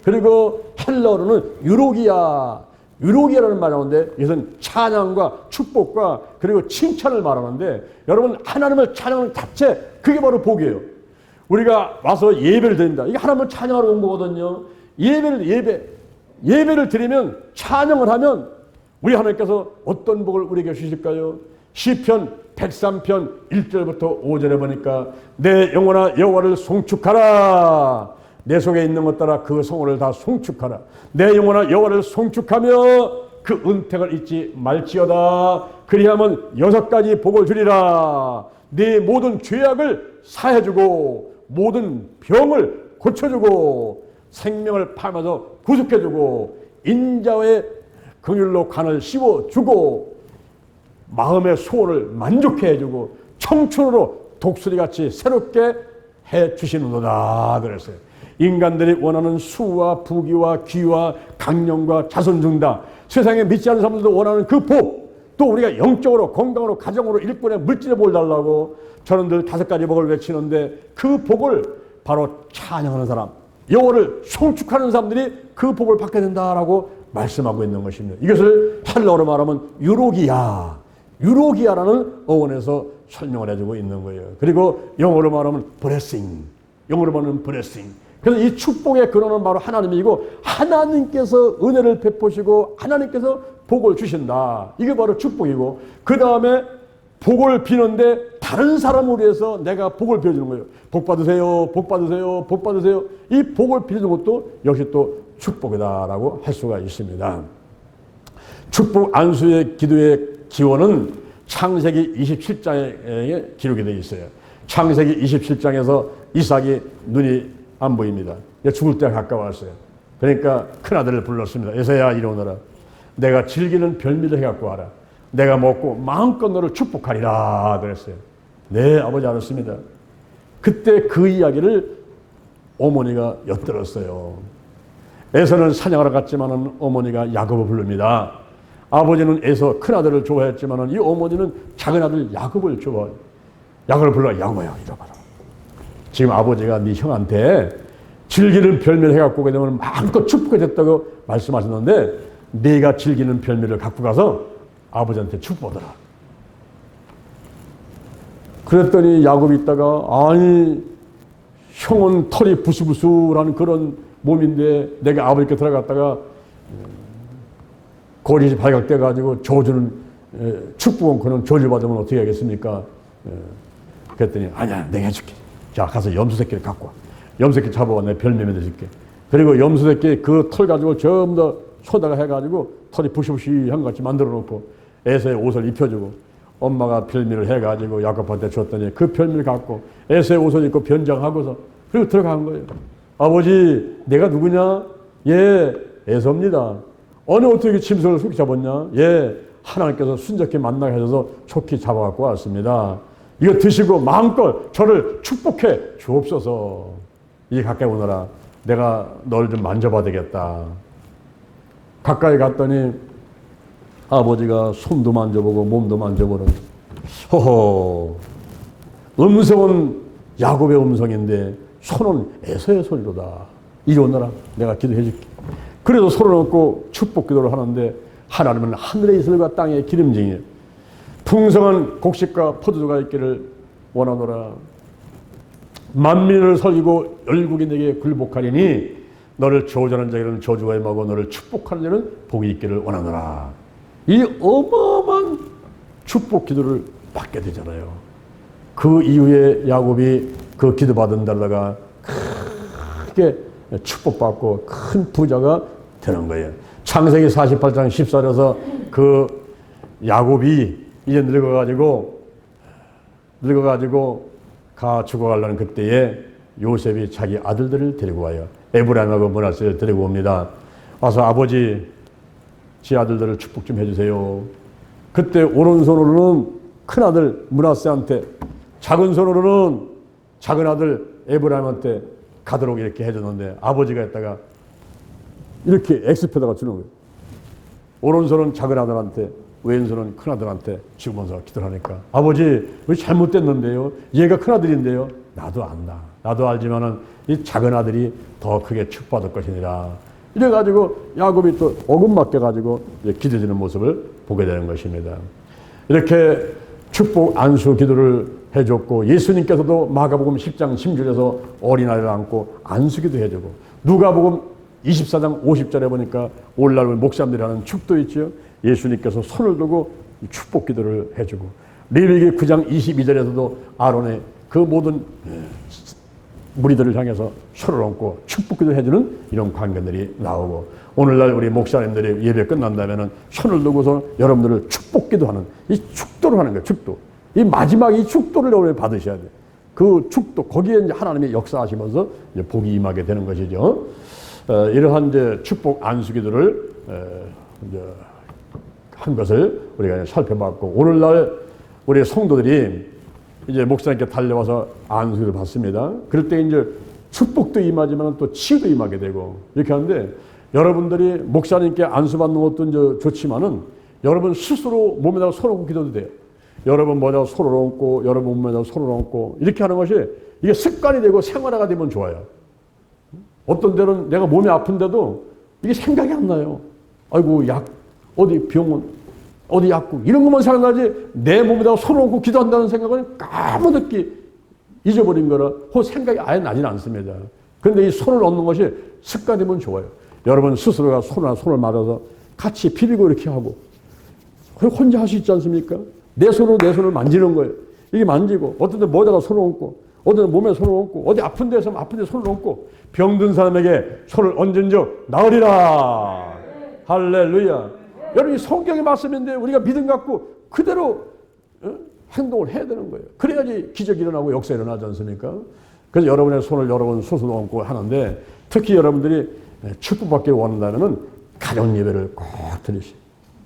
A: 그리고 헬라어로는 유로기아라는 말이 나오는데, 이것은 찬양과 축복과 그리고 칭찬을 말하는데, 여러분 하나님을 찬양하는 자체, 그게 바로 복이에요. 우리가 와서 예배를 드린다. 이게 하나님을 찬양하러 온 거거든요. 예배를 드리면, 찬양을 하면 우리 하나님께서 어떤 복을 우리에게 주실까요? 시편 103편 1절부터 5절에 보니까 내 영혼아 여호와를 송축하라. 내 속에 있는 것 따라 그 성호를 다 송축하라. 내 영혼아 여호와를 송축하며 그 은택을 잊지 말지어다. 그리하면 6가지 복을 주리라. 네 모든 죄악을 사해주고 모든 병을 고쳐주고 생명을 팔면서 구속해주고 인자의 긍휼로 간을 씌워주고 마음의 소원을 만족해 해주고 청춘으로 독수리같이 새롭게 해주시는도다 그랬어요. 인간들이 원하는 수와 부귀와 귀와 강령과 자손증다, 세상에 믿지 않는 사람들도 원하는 그 복, 또 우리가 영적으로 건강으로 가정으로 일꾼의 물질의 복을 달라고 저는 늘 5가지 복을 외치는데, 그 복을 바로 찬양하는 사람, 여호와를 송축하는 사람들이 그 복을 받게 된다라고 말씀하고 있는 것입니다. 이것을 헬라어로 말하면 유로기아라는 어원에서 설명을 해주고 있는 거예요. 그리고 영어로 말하면 blessing. 그래서 이 축복의 근원은 바로 하나님이고, 하나님께서 은혜를 베푸시고 하나님께서 복을 주신다. 이게 바로 축복이고, 그 다음에 복을 비는데 다른 사람을 위해서 내가 복을 빌어주는 거예요. 복 받으세요, 복 받으세요, 복 받으세요. 이 복을 빌어주는 것도 역시 또 축복이다라고 할 수가 있습니다. 축복 안수의 기도의 기원은 창세기 27장에 기록이 되어 있어요. 창세기 27장에서 이삭이 눈이 안 보입니다. 죽을 때가 가까웠어요. 그러니까 큰아들을 불렀습니다. 에서야 이리 오너라. 내가 즐기는 별미를 해갖고 와라. 내가 먹고 마음껏 너를 축복하리라 그랬어요. 네, 아버지 알았습니다. 그때 그 이야기를 어머니가 엿들었어요. 에서는 사냥하러 갔지만은 어머니가 야곱을 부릅니다. 아버지는 에서 큰아들을 좋아했지만은 이 어머니는 작은아들 야곱을 좋아해요. 야곱을 불러. 야곱아 이리 와봐라. 지금 아버지가 네 형한테 즐기는 별미를 해갖고 오게 되면 마음껏 축복이 됐다고 말씀하셨는데 네가 즐기는 별미를 갖고 가서 아버지한테 축복하더라. 그랬더니 야곱이 있다가 아니 형은 털이 부스부스라는 그런 몸인데 내가 아버지께 들어갔다가 거리이 발각돼가지고 저주는 축복은 그는 저주받으면 어떻게 하겠습니까? 그랬더니 아니야 내가 해줄게. 자 가서 염소새끼를 갖고 와. 염소새끼 잡아와 내 별미 맺어줄게. 그리고 염소새끼 그 털 가지고 전부 다 소다가 해가지고 털이 부시부시한 것 같이 만들어 놓고 에서의 옷을 입혀주고 엄마가 별미를 해가지고 야곱한테 줬더니 그 별미를 갖고 에서의 옷을 입고 변장하고서 그리고 들어간 거예요. 아버지 내가 누구냐? 예 에서입니다. 어느 어떻게 짐승을 속히 잡았냐? 예 하나님께서 순적히 만나게 하셔서 속히 잡아갖고 왔습니다. 이거 드시고 마음껏 저를 축복해 주옵소서. 이제 가까이 오너라. 내가 널 좀 만져봐야 되겠다. 가까이 갔더니 아버지가 손도 만져보고 몸도 만져보는. 호호. 음성은 야곱의 음성인데 손은 에서의 손이로다. 이리 오너라. 내가 기도해 줄게. 그래도 손을 얹고 축복 기도를 하는데 하나님은 하늘의 이슬과 땅의 기름쟁이에요. 풍성한 곡식과 포도주가 있기를 원하노라. 만민을 살리고 열국이 내게 굴복하리니 너를 저주하는 자에게는 저주가 임하고 너를 축복하는 자는 복이 있기를 원하노라. 이 어마어마한 축복 기도를 받게 되잖아요. 그 이후에 야곱이 그 기도받은 데다가 크게 축복받고 큰 부자가 되는 거예요. 창세기 48장 14절에서 그 야곱이 이제 늙어가지고 가 죽어가려는 그때에 요셉이 자기 아들들을 데리고 와요. 에브라임하고 므낫세를 데리고 옵니다. 와서 아버지 제 아들들을 축복 좀 해주세요. 그때 오른손으로는 큰아들 므낫세한테 작은 손으로는 작은 아들 에브라임한테 가도록 이렇게 해줬는데 아버지가 했다가 이렇게 X표다가 주는 거예요. 오른손은 작은 아들한테 왼손은 큰아들한테 주면서 기도를 하니까 아버지 왜 잘못됐는데요? 얘가 큰아들인데요. 나도 안다. 나도 알지만은 이 작은 아들이 더 크게 축복받을 것이니라. 이래가지고 야곱이 또 어금 맡겨가지고 기도드리는 모습을 보게 되는 것입니다. 이렇게 축복 안수 기도를 해줬고 예수님께서도 마가복음 10장 10절에서 어린아이를 안고 안수기도 해주고 누가복음 24장 50절에 보니까 오늘날 목사님들이 하는 축도 있죠. 예수님께서 손을 두고 축복 기도를 해주고 레위기 9장 22절에서도 아론의 그 모든 무리들을 향해서 손을 얹고 축복 기도를 해주는 이런 광경들이 나오고 오늘날 우리 목사님들이 예배 끝난다면 손을 두고서 여러분들을 축복 기도하는 이 축도를 하는 거예요. 축도. 이 마지막 이 축도를 여러분이 받으셔야 돼요. 그 축도 거기에 이제 하나님의 역사하시면서 이제 복이 임하게 되는 것이죠. 이러한 이제 축복 안수기도를 이제 한 것을 우리가 살펴봤고 오늘날 우리 성도들이 이제 목사님께 달려와서 안수기도를 받습니다. 그럴 때 이제 축복도 임하지만 또 치유도 임하게 되고 이렇게 하는데 여러분들이 목사님께 안수받는 것도 이제 좋지만은 여러분 스스로 몸에다가 손을 얹고 기도도 돼요. 여러분 몸에다가 손을 얹고 여러분 몸에다가 손을 얹고 이렇게 하는 것이 이게 습관이 되고 생활화가 되면 좋아요. 어떤 때는 내가 몸이 아픈데도 이게 생각이 안 나요. 아이고 약 어디 병원 어디 약국 이런 것만 생각나지 내 몸에다가 손을 얹고 기도한다는 생각은 까무득히 잊어버린 거라 그 생각이 아예 나지는 않습니다. 그런데 이 손을 얹는 것이 습관이면 좋아요. 여러분 스스로가 손을 맞아서 같이 비비고 이렇게 하고. 혼자 할 수 있지 않습니까? 내 손으로 내 손을 만지는 거예요. 이게 만지고, 어떤 데 뭐에다가 손을 얹고, 어떤 데 몸에 손을 얹고, 어디 아픈 데서 아픈 데 손을 얹고, 병든 사람에게 손을 얹은 적 나으리라. 할렐루야. 여러분, 이 성경의 말씀인데 우리가 믿음 갖고 그대로 행동을 해야 되는 거예요. 그래야지 기적이 일어나고 역사 일어나지 않습니까? 그래서 여러분의 손을 여러분 스스로 얹고 하는데, 특히 여러분들이 축복받기를 원한다면 가정 예배를 꼭 드리시오.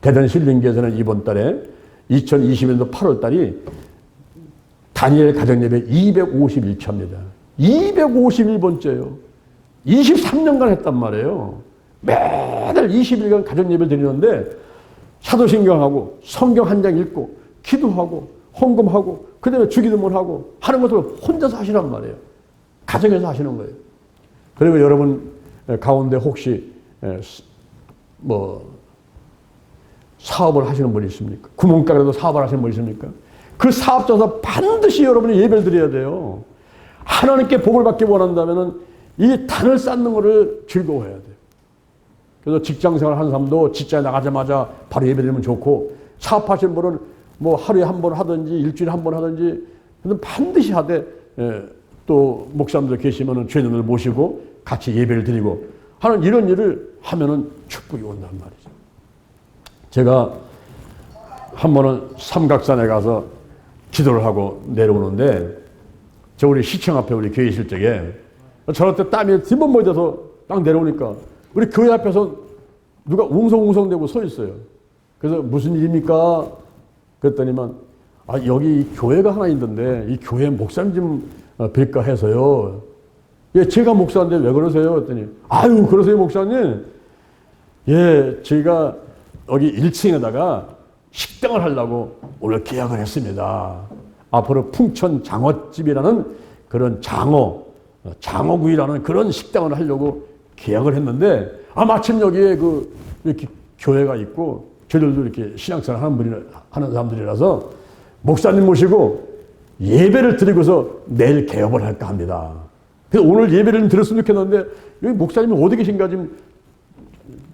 A: 대전 신림교에서는 이번 달에 2020년도 8월 달이 다니엘 가정 예배 251차입니다. 251번째예요. 23년간 했단 말이에요. 매달 20일간 가정 예배를 드리는데 사도신경하고 성경 한 장 읽고 기도하고 헌금하고 그다음에 주기도문 하고 하는 것을 혼자서 하시란 말이에요. 가정에서 하시는 거예요. 그리고 여러분 가운데 혹시 사업을 하시는 분이 있습니까? 구멍가게라도 사업을 하시는 분이 있습니까? 그 사업자에서 반드시 여러분이 예배를 드려야 돼요. 하나님께 복을 받기 원한다면 이 단을 쌓는 것을 즐거워해야 돼요. 그래서 직장생활 하는 사람도 직장에 나가자마자 바로 예배드리면 좋고, 사업하시는 분은 뭐 하루에 한 번 하든지 일주일에 한 번 하든지 반드시 하되, 또 목사님들 계시면 죄인을 모시고 같이 예배를 드리고 하는 이런 일을 하면은 축복이 온단 말이죠. 제가 한 번은 삼각산에 가서 기도를 하고 내려오는데, 저 우리 시청 앞에 우리 교회 있을 적에 저럴 때 땀이 뒷몸머리 돼서 딱 내려오니까 우리 교회 앞에서 누가 웅성웅성대고 서 있어요. 그래서 무슨 일입니까? 그랬더니만, 여기 교회가 하나 있는데 이 교회 목사님 좀 뵐까 해서요. 예, 제가 목사인데 왜 그러세요? 그랬더니, 아유, 그러세요, 목사님? 예, 저희가 여기 1층에다가 식당을 하려고 오늘 계약을 했습니다. 앞으로 풍천 장어집이라는 그런 장어구이라는 그런 식당을 하려고 계약을 했는데, 마침 여기에 이렇게 교회가 있고, 저들도 이렇게 신앙생활 하는 사람들이라서 목사님 모시고 예배를 드리고서 내일 개업을 할까 합니다. 그래서 오늘 예배를 드렸으면 좋겠는데, 여기 목사님이 어디 계신가 지금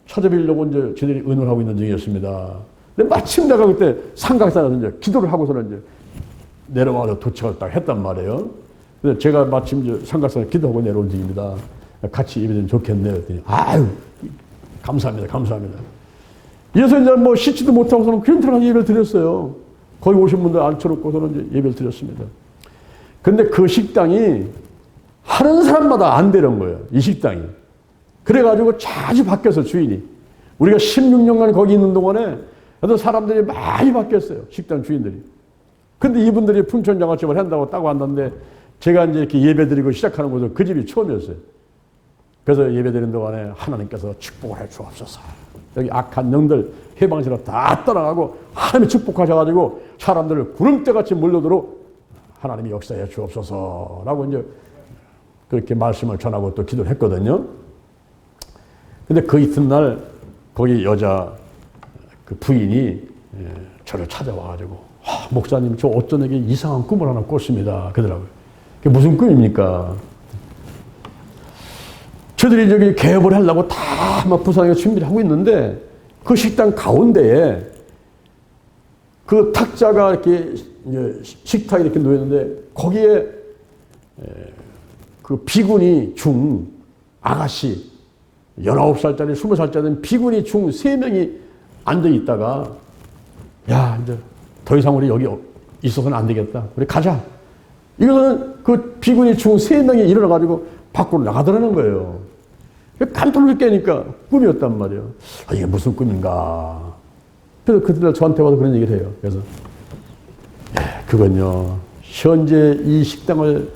A: 찾아뵈려고 이제 저들이 의논을 하고 있는 중이었습니다. 근데 마침 내가 그때 삼각산에서 이제 기도를 하고서는 이제 내려와서 도착을 딱 했단 말이에요. 그래서 제가 마침 이제 삼각산에 기도하고 내려온 중입니다. 같이 예배드리면 좋겠네요. 그랬더니, 아유, 감사합니다. 감사합니다. 이래서 이제 뭐 씻지도 못하고서는 그냥 들어가서 예배를 드렸어요. 거기 오신 분들 앉혀놓고서는 이제 예배를 드렸습니다. 근데 그 식당이 하는 사람마다 안 되는 거예요. 이 식당이. 그래가지고 자주 바뀌었어요, 주인이. 우리가 16년간 거기 있는 동안에 어떤 사람들이 많이 바뀌었어요, 식당 주인들이. 근데 이분들이 풍천장어집을 한다고 따고 왔는데, 제가 이제 이렇게 예배 드리고 시작하는 것은 그 집이 처음이었어요. 그래서 예배 드리는 동안에 하나님께서 축복을 해 주옵소서. 여기 악한 영들 해방시로 다 떠나가고 하나님이 축복하셔가지고 사람들을 구름대같이 몰려도록 하나님이 역사해 주옵소서라고 이제 그렇게 말씀을 전하고 또 기도를 했거든요. 근데 그 이튿날 거기 여자 그 부인이 저를 찾아와가지고, 목사님 저 어떤 에게 이상한 꿈을 하나 꿨습니다. 그러더라고요. 그게 무슨 꿈입니까? 저들이 저기 개업을 하려고 다 막 부산에 준비를 하고 있는데, 그 식당 가운데에 그 탁자가 이렇게 식탁이 이렇게 놓였는데, 거기에 그 비구니 중 아가씨 19살짜리 20살짜리 비구니 중 3명이 앉아 있다가, 야, 이제 더 이상 우리 여기 있어서는 안 되겠다. 우리 가자. 이거는 그 비구니 중 3명이 일어나가지고 밖으로 나가더라는 거예요. 깜짝 놀라 깨니까 꿈이었단 말이에요. 이게 무슨 꿈인가. 그래서 그들 저한테 와서 그런 얘기를 해요. 그래서, 그건요, 현재 이 식당을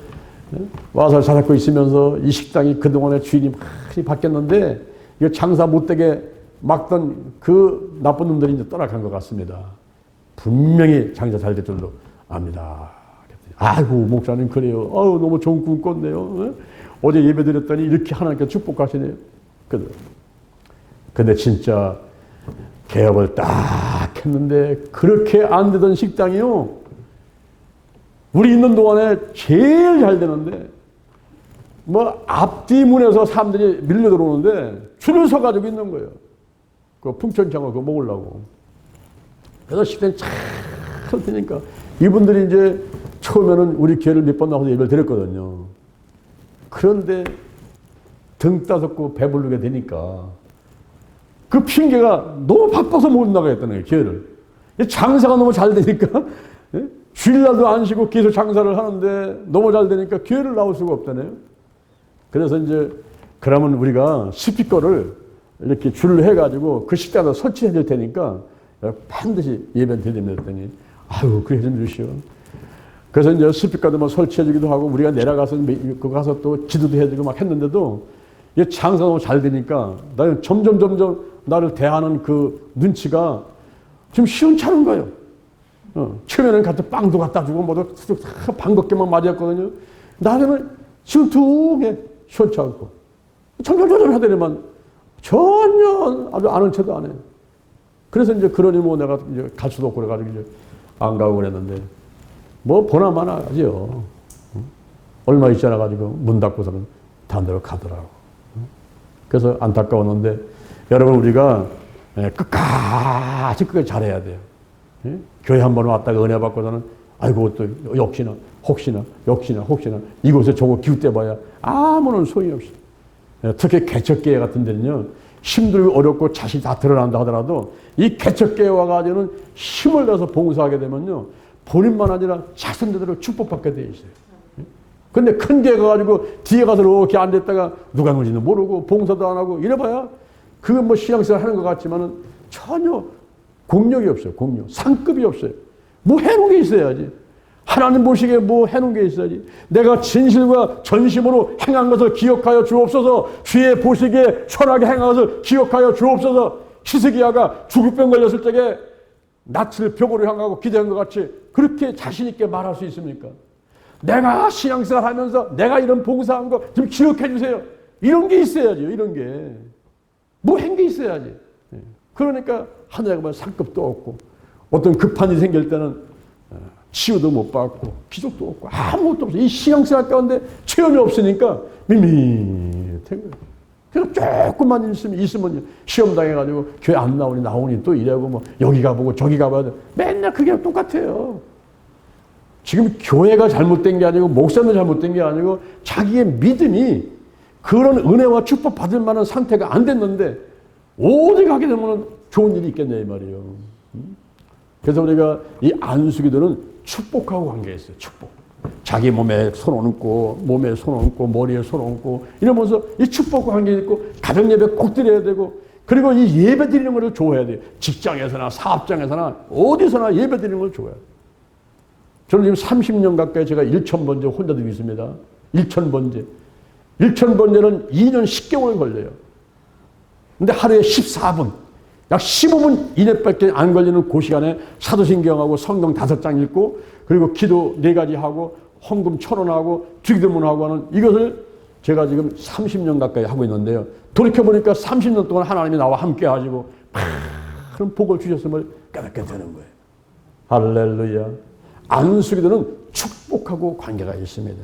A: 와서 잘 갖고 있으면서 이 식당이 그동안에 주인이 많이 바뀌었는데, 이거 장사 못되게 막던 그 나쁜 놈들이 이제 떠나간 것 같습니다. 분명히 장사 잘 될 줄로 압니다. 아이고, 목사님, 그래요. 너무 좋은 꿈 꿨네요. 어제 예배 드렸더니 이렇게 하나님께 축복하시네요. 근데 진짜 개업을 딱 했는데 그렇게 안 되던 식당이요, 우리 있는 동안에 제일 잘 되는데, 뭐 앞뒤 문에서 사람들이 밀려 들어오는데 줄을 서가지고 있는 거예요. 그 풍천장어 그거 먹으려고. 그래서 식당에 쫙 설 테니까 이분들이 이제 처음에는 우리 교회를 몇 번 나와서 예배를 드렸거든요. 그런데 등 따숩고 배부르게 되니까 그 핑계가 너무 바빠서 못 나가겠다는 거예요, 교회를. 장사가 너무 잘 되니까 주일날도 안 쉬고 계속 장사를 하는데 너무 잘 되니까 교회를 나올 수가 없잖아요. 그래서 이제 그러면 우리가 스피커를 이렇게 줄을 해가지고 그 식당에다 설치해 줄 테니까 반드시 예배 드리면 했더니 아유 그래 좀 주시오. 그래서 이제 스피커도 뭐 설치해 주기도 하고 우리가 내려가서 그거 가서 또 기도도 해주고 막 했는데도 이게 장사가 너무 잘 되니까 나는 점점 나를 대하는 그 눈치가 좀 시원찮은 거예요. 처음에는 같은 빵도 갖다 주고 뭐도 반갑게만 맞았거든요. 나중에는 시원퉁해 시원찮고 점점 하더니만 전혀 아주 아는 체도 안 해요. 그래서 이제 그러니 뭐 내가 이제 갈 수도 없고 그래가지고 이제 안 가고 그랬는데 뭐 보나마나 하죠. 얼마 있지 않아가지고 문 닫고서는 다른 데로 가더라고. 그래서 안타까웠는데 여러분 우리가 끝까지 잘해야 돼요. 교회 한 번 왔다가 은혜 받고서는 아이고 또 혹시나 이곳에 저곳 기웃대봐야 아무런 소용이 없어. 특히 개척교회 같은 데는요 힘들고 어렵고 자신이 다 드러난다 하더라도 이 개척교회 와가지고는 힘을 내서 봉사하게 되면요 본인만 아니라 자손들을 축복받게 돼 있어요. 근데 큰 교회 가가지고 뒤에 가서 이렇게 앉았다가 누가 누군지도 모르고 봉사도 안 하고 이래봐야 그건 뭐 신앙생활 하는 것 같지만은 전혀 공력이 없어요. 상급이 없어요. 뭐 해놓은 게 있어야지. 하나님 보시기에 뭐 해놓은 게 있어야지. 내가 진실과 전심으로 행한 것을 기억하여 주옵소서. 주의 보시기에 선하게 행한 것을 기억하여 주옵소서. 히스기야가 죽을병 걸렸을 때에 낯을 벽으로 향하고 기대한 것 같이 그렇게 자신 있게 말할 수 있습니까? 내가 신앙생활 하면서 내가 이런 봉사한 거 좀 기억해 주세요. 이런 게 있어야죠. 이런 게. 뭐 한 게 있어야지. 그러니까 하늘에 가면 상급도 없고 어떤 급한 일이 생길 때는 치유도 못 받고 기적도 없고 아무것도 없어. 이 신앙생활 가운데 체험이 없으니까 밋밋한 거예요. 그래서 조금만 있으면 시험 당해가지고 교회 안 나오니 또 이래고 뭐 여기 가보고 저기 가봐야 돼. 맨날 그게 똑같아요. 지금 교회가 잘못된 게 아니고 목사님 잘못된 게 아니고 자기의 믿음이 그런 은혜와 축복 받을 만한 상태가 안 됐는데 어디 가게 되면 좋은 일이 있겠냐 이 말이에요. 그래서 우리가 이 안수기도는 축복하고 관계가 있어요. 축복. 자기 몸에 손 얹고 머리에 손 얹고 이러면서 이 축복과 관계가 있고 가정 예배 꼭 드려야 되고 그리고 이 예배 드리는 것을 좋아해야 돼요. 직장에서나 사업장에서나 어디서나 예배 드리는 걸 좋아해요. 저는 지금 30년 가까이 제가 1,000번째 혼자 드리고 있습니다. 1,000번째. 1,000번째는 2년 10개월 걸려요. 근데 하루에 14분, 약 15분 이내밖에 안 걸리는 그 시간에 사도신경하고 성경 5장 읽고 그리고 기도 4가지 하고 헌금 1,000원 하고 주기도문 하고 하는 이것을 제가 지금 30년 가까이 하고 있는데요. 돌이켜보니까 30년 동안 하나님이 나와 함께 하시고 많은 복을 주셨음을 깨닫게 되는 거예요. 할렐루야. 안수기도는 축복하고 관계가 있습니다.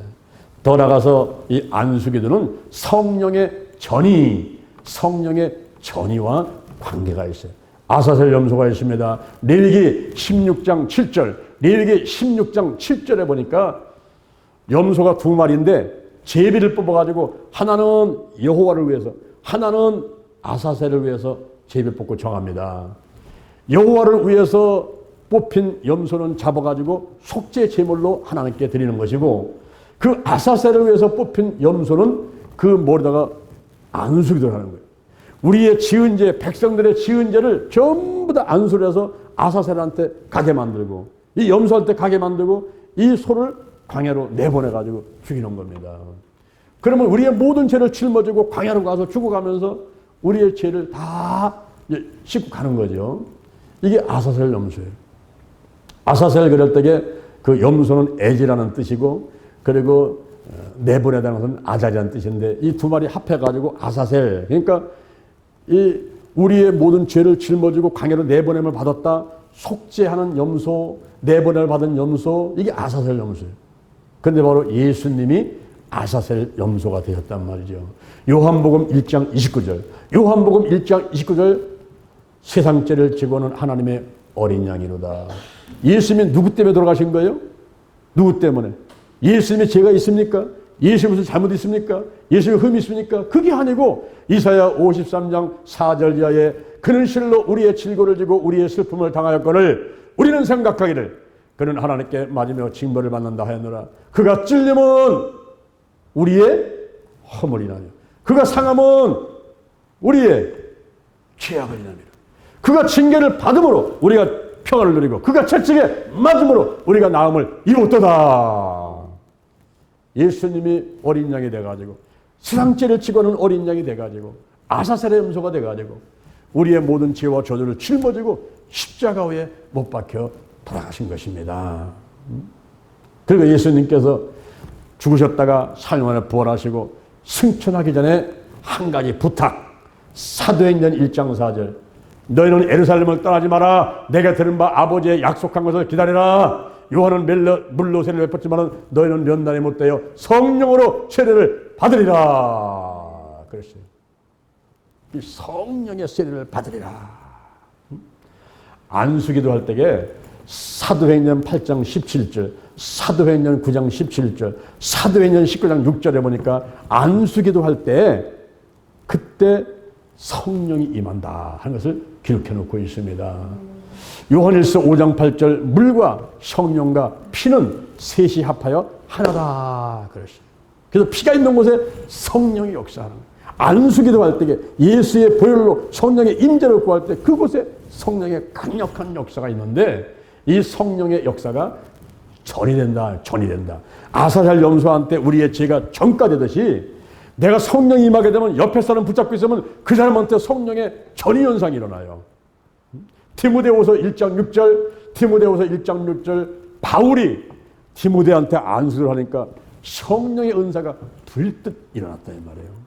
A: 더 나아가서 이 안수기도는 성령의 전이와 관계가 있어요. 아사셀 염소가 있습니다. 레위기 16장 7절. 레위기 16장 7절에 보니까 염소가 2마리인데 제비를 뽑아가지고 하나는 여호와를 위해서 하나는 아사셀을 위해서 제비 뽑고 정합니다. 여호와를 위해서 뽑힌 염소는 잡아가지고 속죄 제물로 하나님께 드리는 것이고 그 아사셀을 위해서 뽑힌 염소는 그 머리다가 안수기도를 하는 거예요. 우리의 지은 죄, 백성들의 지은 죄를 전부 다 안수를 해서 아사셀한테 가게 만들고 이 염소한테 가게 만들고 이 소를 광야로 내보내가지고 죽이는 겁니다. 그러면 우리의 모든 죄를 짊어지고 광야로 가서 죽어가면서 우리의 죄를 다 씻고 가는 거죠. 이게 아사셀 염소예요. 아사셀 그럴 때에 그 염소는 애지라는 뜻이고 그리고 내보내다는 것은 아자리라는 뜻인데 이 2마리 합해가지고 아사셀 그러니까 이 우리의 모든 죄를 짊어지고 광야로 내보냄을 받았다. 속죄하는 염소, 내보냄을 받은 염소 이게 아사셀 염소예요. 그런데 바로 예수님이 아사셀 염소가 되었단 말이죠. 요한복음 1장 29절 요한복음 1장 29절 세상 죄를 지고는 하나님의 어린 양이로다. 예수님이 누구 때문에 돌아가신 거예요? 누구 때문에? 예수님의 죄가 있습니까? 예수님 무슨 잘못 있습니까? 예수님 흠이 있습니까? 그게 아니고 이사야 53장 4절 이하에 그는 실로 우리의 질고를 지고 우리의 슬픔을 당하였거늘 우리는 생각하기를 그는 하나님께 맞으며 징벌을 받는다 하였노라. 그가 찔림은 우리의 허물이 나며 그가 상함은 우리의 죄악을 인함이라. 그가 징계를 받음으로 우리가 평안을 누리고 그가 채찍에 맞음으로 우리가 나음을 이루었도다. 예수님이 어린 양이 돼가지고 세상 죄를 지고는 어린 양이 돼가지고 아사셀의 염소가 돼가지고 우리의 모든 죄와 저주를 짊어지고 십자가 위에 못 박혀 돌아가신 것입니다. 그리고 예수님께서 죽으셨다가 4년 만에 부활하시고 승천하기 전에 한 가지 부탁. 사도행전 1장 4절. 너희는 예루살렘을 떠나지 마라. 내가 들은 바 아버지의 약속한 것을 기다리라. 요한은 물로 세례를 베풀지만 너희는 몇 날이 못되어 성령으로 세례를 받으리라. 그랬어요. 이 성령의 세례를 받으리라. 안수기도 할 때에 사도행전 8장 17절, 사도행전 9장 17절, 사도행전 19장 6절에 보니까 안수기도 할 때 그때 성령이 임한다 하는 것을 기록해 놓고 있습니다. 요한일서 5장 8절 물과 성령과 피는 셋이 합하여 하나다 그랬어요. 그래서 피가 있는 곳에 성령이 역사하는 거예요. 안수기도 할 때 예수의 보혈로 성령의 임재를 구할 때 그곳에 성령의 강력한 역사가 있는데 이 성령의 역사가 전이 된다. 아사살 염소한테 우리의 죄가 전가되듯이 내가 성령이 임하게 되면 옆에 사람 붙잡고 있으면 그 사람한테 성령의 전이 현상이 일어나요. 디모데후서 1장 6절 바울이 디모데한테 안수를 하니까 성령의 은사가 불뜻 일어났다 이 말이에요.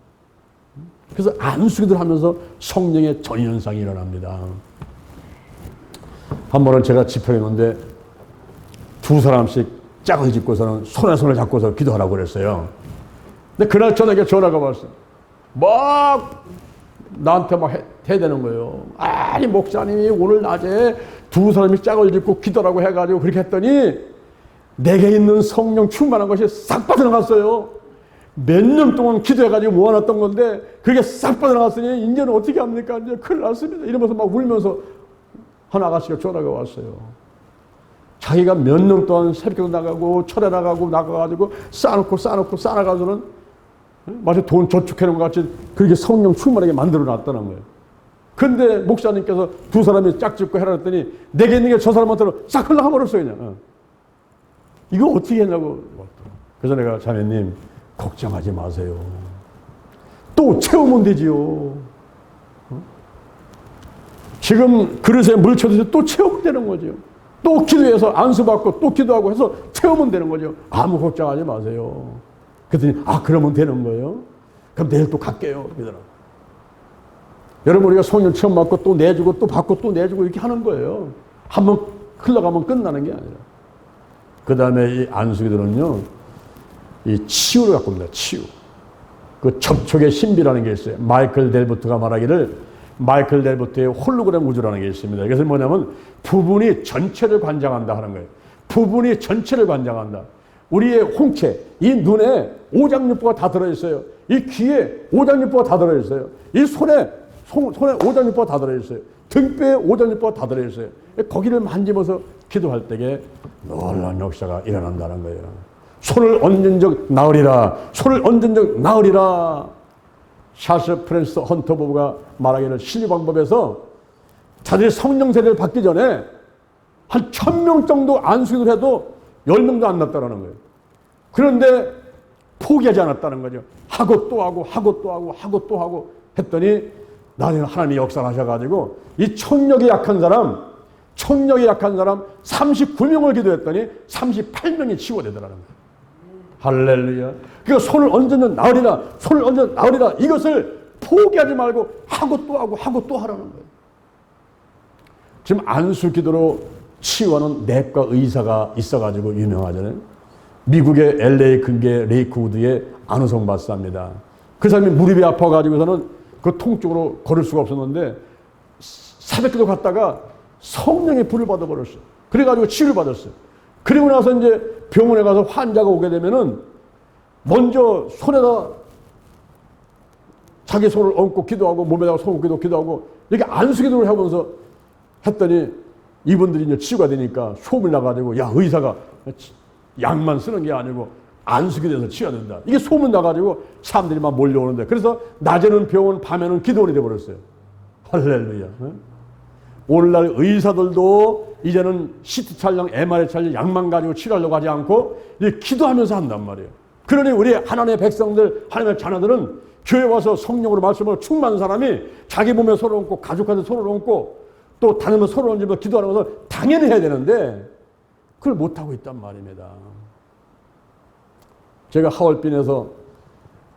A: 그래서 안수기도를 하면서 성령의 전이 현상이 일어납니다. 한 번은 제가 집회했는데 두 사람씩 짝을 짓고서는 손에 손을 잡고서 기도하라고 그랬어요. 근데 그날 저녁에 전화가 왔어요. 막 나한테 막 해대는 거예요. 아니 목사님이 오늘 낮에 두 사람이 짝을 짓고 기도라고 해가지고 그렇게 했더니 내게 있는 성령 충만한 것이 싹 빠져나갔어요. 몇 년 동안 기도해가지고 모아놨던 건데 그게 싹 빠져나갔으니 이제는 어떻게 합니까? 이제 큰일 났습니다. 이러면서 막 울면서 한 아가씨가 전화가 왔어요. 자기가 몇 년 동안 새벽에도 나가고 철에 나가가지고 쌓아가지고는 마치 돈 저축해놓은 것 같이 그렇게 성령 충만하게 만들어놨다는 거예요. 근데 목사님께서 두 사람이 짝짓고 해라 했더니 내게 있는 게 저 사람한테는 싹 흘러가버렸어요 그냥. 이거 어떻게 했냐고. 그래서 내가 자매님 걱정하지 마세요. 또 채우면 되지요. 지금 그릇에 물 쳐도 또 채우면 되는 거죠. 또 기도해서 안수받고 또 기도하고 해서 채우면 되는 거죠. 아무 걱정하지 마세요. 그랬더니 그러면 되는 거예요. 그럼 내일 또 갈게요. 그러더라고요. 여러분 우리가 성령 체험 받고 또 내주고 또 받고 또 내주고 이렇게 하는 거예요. 한번 흘러가면 끝나는 게 아니라. 그 다음에 이 안수기도는요. 이 치유를 갖고 옵니다. 치유. 그 접촉의 신비라는 게 있어요. 마이클 델부트가 말하기를 마이클 델부트의 홀로그램 우주라는 게 있습니다. 이것은 뭐냐면 부분이 전체를 관장한다 하는 거예요. 부분이 전체를 관장한다. 우리의 홍채, 이 눈에 오장육부가 다 들어있어요. 이 귀에 오장육부가 다 들어있어요. 이 손에 오장육부가 다 들어있어요. 등뼈에 오장육부가 다 들어있어요. 거기를 만지면서 기도할 때에 놀라운 역사가 일어난다는 거예요. 손을 얹은 적 나으리라. 손을 얹은 적 나으리라. 샤스 프랜스 헌터 부부가 말하기를 신유방법에서 자들이 성령 세례를 받기 전에 한 1000명 정도 안수기도를 해도 10명도 안 났다는 거예요. 그런데 포기하지 않았다는 거죠. 하고 또 하고 했더니 나중에 하나님이 역사를 하셔가지고 이 청력이 약한 사람 39명을 기도했더니 38명이 치유되더라는 거예요. 할렐루야. 그러니까 손을 얹으면 나으리라. 이것을 포기하지 말고 하고 또 하라는 거예요. 지금 안수 기도로 치유하는 내과 의사가 있어가지고 유명하잖아요. 미국의 LA 근교 레이크우드의 안우성 박사입니다. 그 사람이 무릎이 아파가지고서는 그 통증으로 걸을 수가 없었는데 400km 갔다가 성령의 불을 받아버렸어요. 그래가지고 치유를 받았어요. 그리고 나서 이제 병원에 가서 환자가 오게 되면은 먼저 손에다 자기 손을 얹고 기도하고 몸에다가 손 얹고 기도하고 이렇게 안수기도를 하면서 했더니 이분들이 이제 치유가 되니까 소문이 나가지고 야, 의사가 약만 쓰는 게 아니고 안수기도해서 치유가 된다. 이게 소문 나가지고 사람들이 막 몰려오는데 그래서 낮에는 병원, 밤에는 기도원이 돼버렸어요. 할렐루야. 오늘날 의사들도 이제는 CT 촬영, MRI 촬영 약만 가지고 치료하려고 하지 않고 이렇게 기도하면서 한단 말이에요. 그러니 우리 하나님의 백성들, 하나님의 자녀들은 교회 와서 성령으로 말씀으로 충만한 사람이 자기 몸에 손을 얹고 가족한테 손을 얹고 또 다니면 손을 얹으면서 기도하는 것을 당연히 해야 되는데 그걸 못하고 있단 말입니다. 제가 하얼빈에서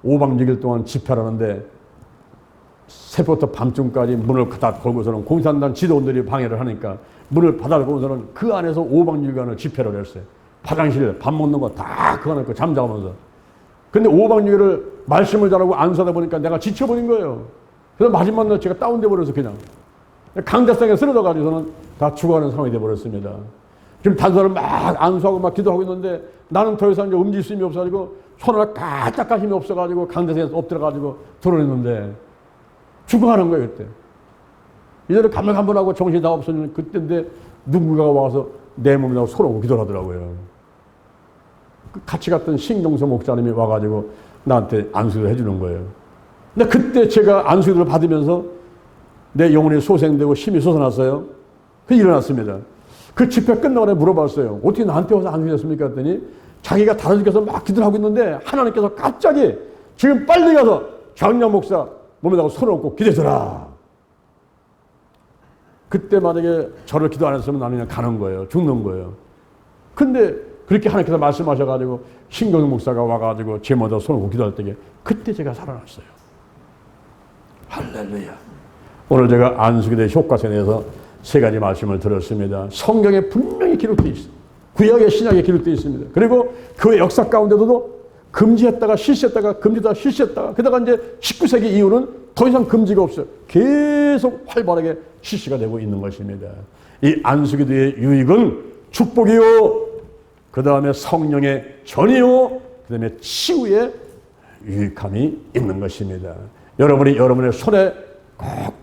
A: 5박 6일 동안 집회를 하는데 새벽부터 밤중까지 문을 다 걸고서는 공산당 지도원들이 방해를 하니까 문을 닫아놓고서는 그 안에서 5박 6일간을 집회를 했어요. 화장실, 밥 먹는 거 다 그 안에 있고 잠자면서. 근데 5박 6일을 말씀을 잘하고 안수하다 보니까 내가 지쳐버린 거예요. 그래서 마지막 날 제가 다운돼 버려서 그냥 강대상에 쓰러져가지고서는 다 죽어가는 상황이 돼버렸습니다. 지금 다른 사람 막 안수하고 막 기도하고 있는데 나는 더 이상 이제 움직일 수 힘이 없어가지고 손을 까딱할 힘이 없어가지고 강대상에 엎드려가지고 드러냈는데 죽어가는 거예요, 그때. 이제는 감명 한번 하고 정신이 다 없어지는 그때인데 누군가가 와서 내 몸에다가 손을 얹고 기도를 하더라고요. 같이 갔던 신경서 목사님이 와가지고 나한테 안수를 해주는 거예요. 근데 그때 제가 안수를 받으면서 내 영혼이 소생되고 힘이 솟아났어요. 그 일어났습니다. 그 집회 끝나고 물어봤어요. 어떻게 나한테 와서 안수했습니까? 했더니 자기가 다른 집에서 막 기도를 하고 있는데 하나님께서 갑자기 지금 빨리 가서 장량 목사 몸에다가 손을 얹고 기도해줘라. 그때 만약에 저를 기도 안 했으면 나는 그냥 가는 거예요. 죽는 거예요. 근데 그렇게 하나님께서 말씀하셔가지고 신경영 목사가 와가지고 제 먼저 손을 얹고 기도할 때 그때 제가 살아났어요. 할렐루야. 오늘 제가 안수기도의 효과성에 대해서 세 가지 말씀을 들었습니다. 성경에 분명히 기록되어 있습니다. 구약의 신약에 기록되어 있습니다. 그리고 그 역사 가운데도 금지했다가 실시했다가 금지했다가 실시했다가 그러다가 이제 19세기 이후는 더 이상 금지가 없어요. 계속 활발하게 실시가 되고 있는 것입니다. 이 안수기도의 유익은 축복이요, 그 다음에 성령의 전이요, 그 다음에 치유의 유익함이 있는 것입니다. 여러분이 여러분의 손에 꼭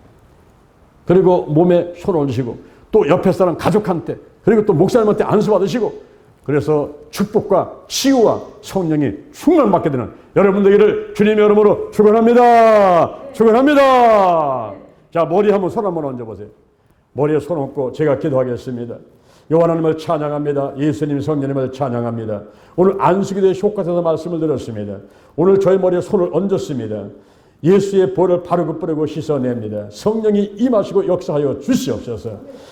A: 그리고 몸에 손을 얹으시고 또 옆에 사람 가족한테 그리고 또 목사님한테 안수 받으시고 그래서 축복과 치유와 성령이 충만받게 되는 여러분 되기를 주님의 이름으로 축원합니다. 축원합니다. 자, 머리 한번 손 한번 얹어보세요. 머리에 손 얹고 제가 기도하겠습니다. 여호와 하나님을 찬양합니다. 예수님 성령님을 찬양합니다. 오늘 안수기도의 효과에서 말씀을 드렸습니다. 오늘 저희 머리에 손을 얹었습니다. 예수의 볼을 바르고 뿌리고 씻어냅니다. 성령이 임하시고 역사하여 주시옵소서.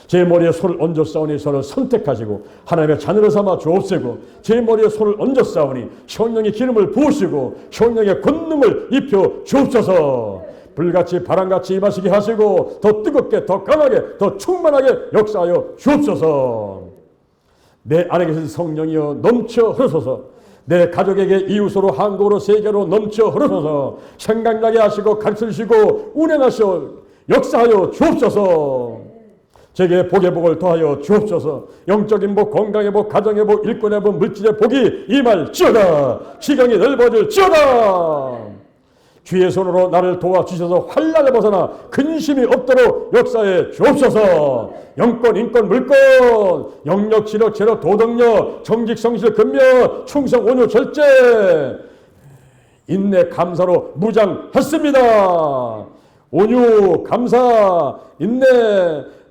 A: 제 머리에 손을 얹었사오니 저를 선택하시고 하나님의 자녀를 삼아 주옵시고 제 머리에 손을 얹었사오니 성령의 기름을 부으시고 성령의 권능을 입혀 주옵소서. 불같이 바람같이 임하시게 하시고 더 뜨겁게 더 강하게 더 충만하게 역사하여 주옵소서. 내 안에 계신 성령이여 넘쳐 흐르소서. 내 가족에게 이웃으로 한국으로 세계로 넘쳐 흐르소서. 생각나게 하시고 가르치시고 운행하시어 역사하여 주옵소서. 제게 복의 복을 더하여 주옵소서. 영적인 복, 건강의 복, 가정의 복, 일꾼의 복, 물질의 복이 임할지어다. 시경이 넓어질지어다. 주의 손으로 나를 도와주셔서 환난에 벗어나 근심이 없도록 역사해 주옵소서. 영권, 인권, 물권, 영력, 지력, 재력, 도덕력, 정직, 성실, 근면, 충성, 온유, 절제, 인내, 감사로 무장했습니다. 온유, 감사, 인내,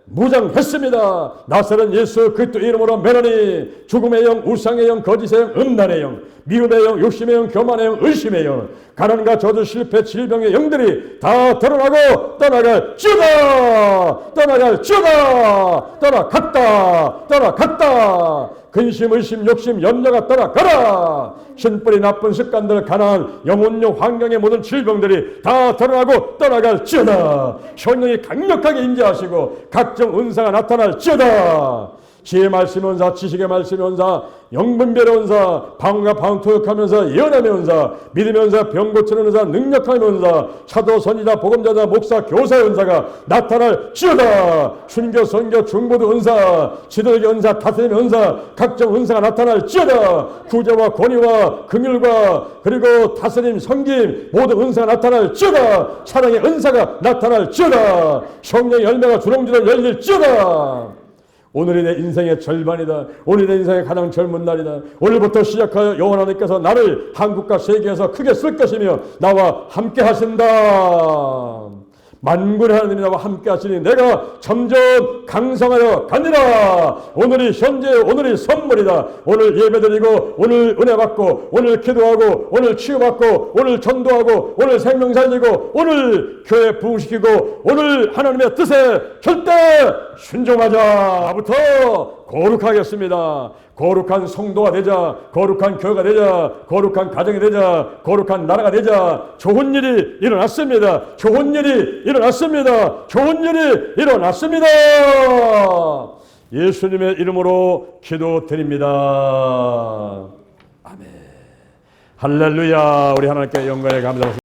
A: 무장했습니다. 나사렛 예수 그리스도 이름으로 멸하니 죽음의 영, 우상의 영, 거짓의 영, 음란의 영, 미움의 영, 욕심의 영, 교만의 영, 의심의 영, 가난과 저주, 실패, 질병의 영들이 다 드러나고 떠나갈지어다. 떠나갈지어다. 떠나갔다. 떠나갔다. 근심, 의심, 욕심, 염려가 떠나가라. 신뿌리 나쁜 습관들, 가난, 영혼력, 환경의 모든 질병들이 다 드러나고 떠나갈지어다. 성령이 강력하게 임재하시고 각종 은사가 나타날지어다. 지혜의 말씀의 은사, 지식의 말씀의 은사, 영분별의 은사, 방언과 방언 통역하면서 예언함의 은사, 믿음의 은사, 병 고치는 은사, 능력함의 은사, 사도, 선지자, 복음자자, 목사, 교사의 은사가 나타날지어다. 순교, 선교, 중보도 은사, 지도력의 은사, 다스림의 은사, 각종 은사가 나타날지어다. 구제와 권위와 긍휼과 그리고 다스림, 섬김 모든 은사가 나타날지어다. 사랑의 은사가 나타날지어다. 성령의 열매가 주렁주렁 열릴지어다. 오늘이 내 인생의 절반이다. 오늘이 내 인생의 가장 젊은 날이다. 오늘부터 시작하여 여호와 하나님께서 나를 한국과 세계에서 크게 쓸 것이며 나와 함께 하신다. 만군의 하나님이 나와 함께 하시니 내가 점점 강성하여 가니라. 오늘이 현재, 오늘이 선물이다. 오늘 예배드리고 오늘 은혜 받고 오늘 기도하고 오늘 치유받고 오늘 전도하고 오늘 생명 살리고 오늘 교회 부흥시키고 오늘 하나님의 뜻에 절대 순종하자. 나부터 거룩하겠습니다. 거룩한 성도가 되자. 거룩한 교회가 되자. 거룩한 가정이 되자. 거룩한 나라가 되자. 좋은 일이 일어났습니다. 좋은 일이 일어났습니다. 좋은 일이 일어났습니다. 예수님의 이름으로 기도드립니다. 아멘. 할렐루야. 우리 하나님께 영광에 감사합니다.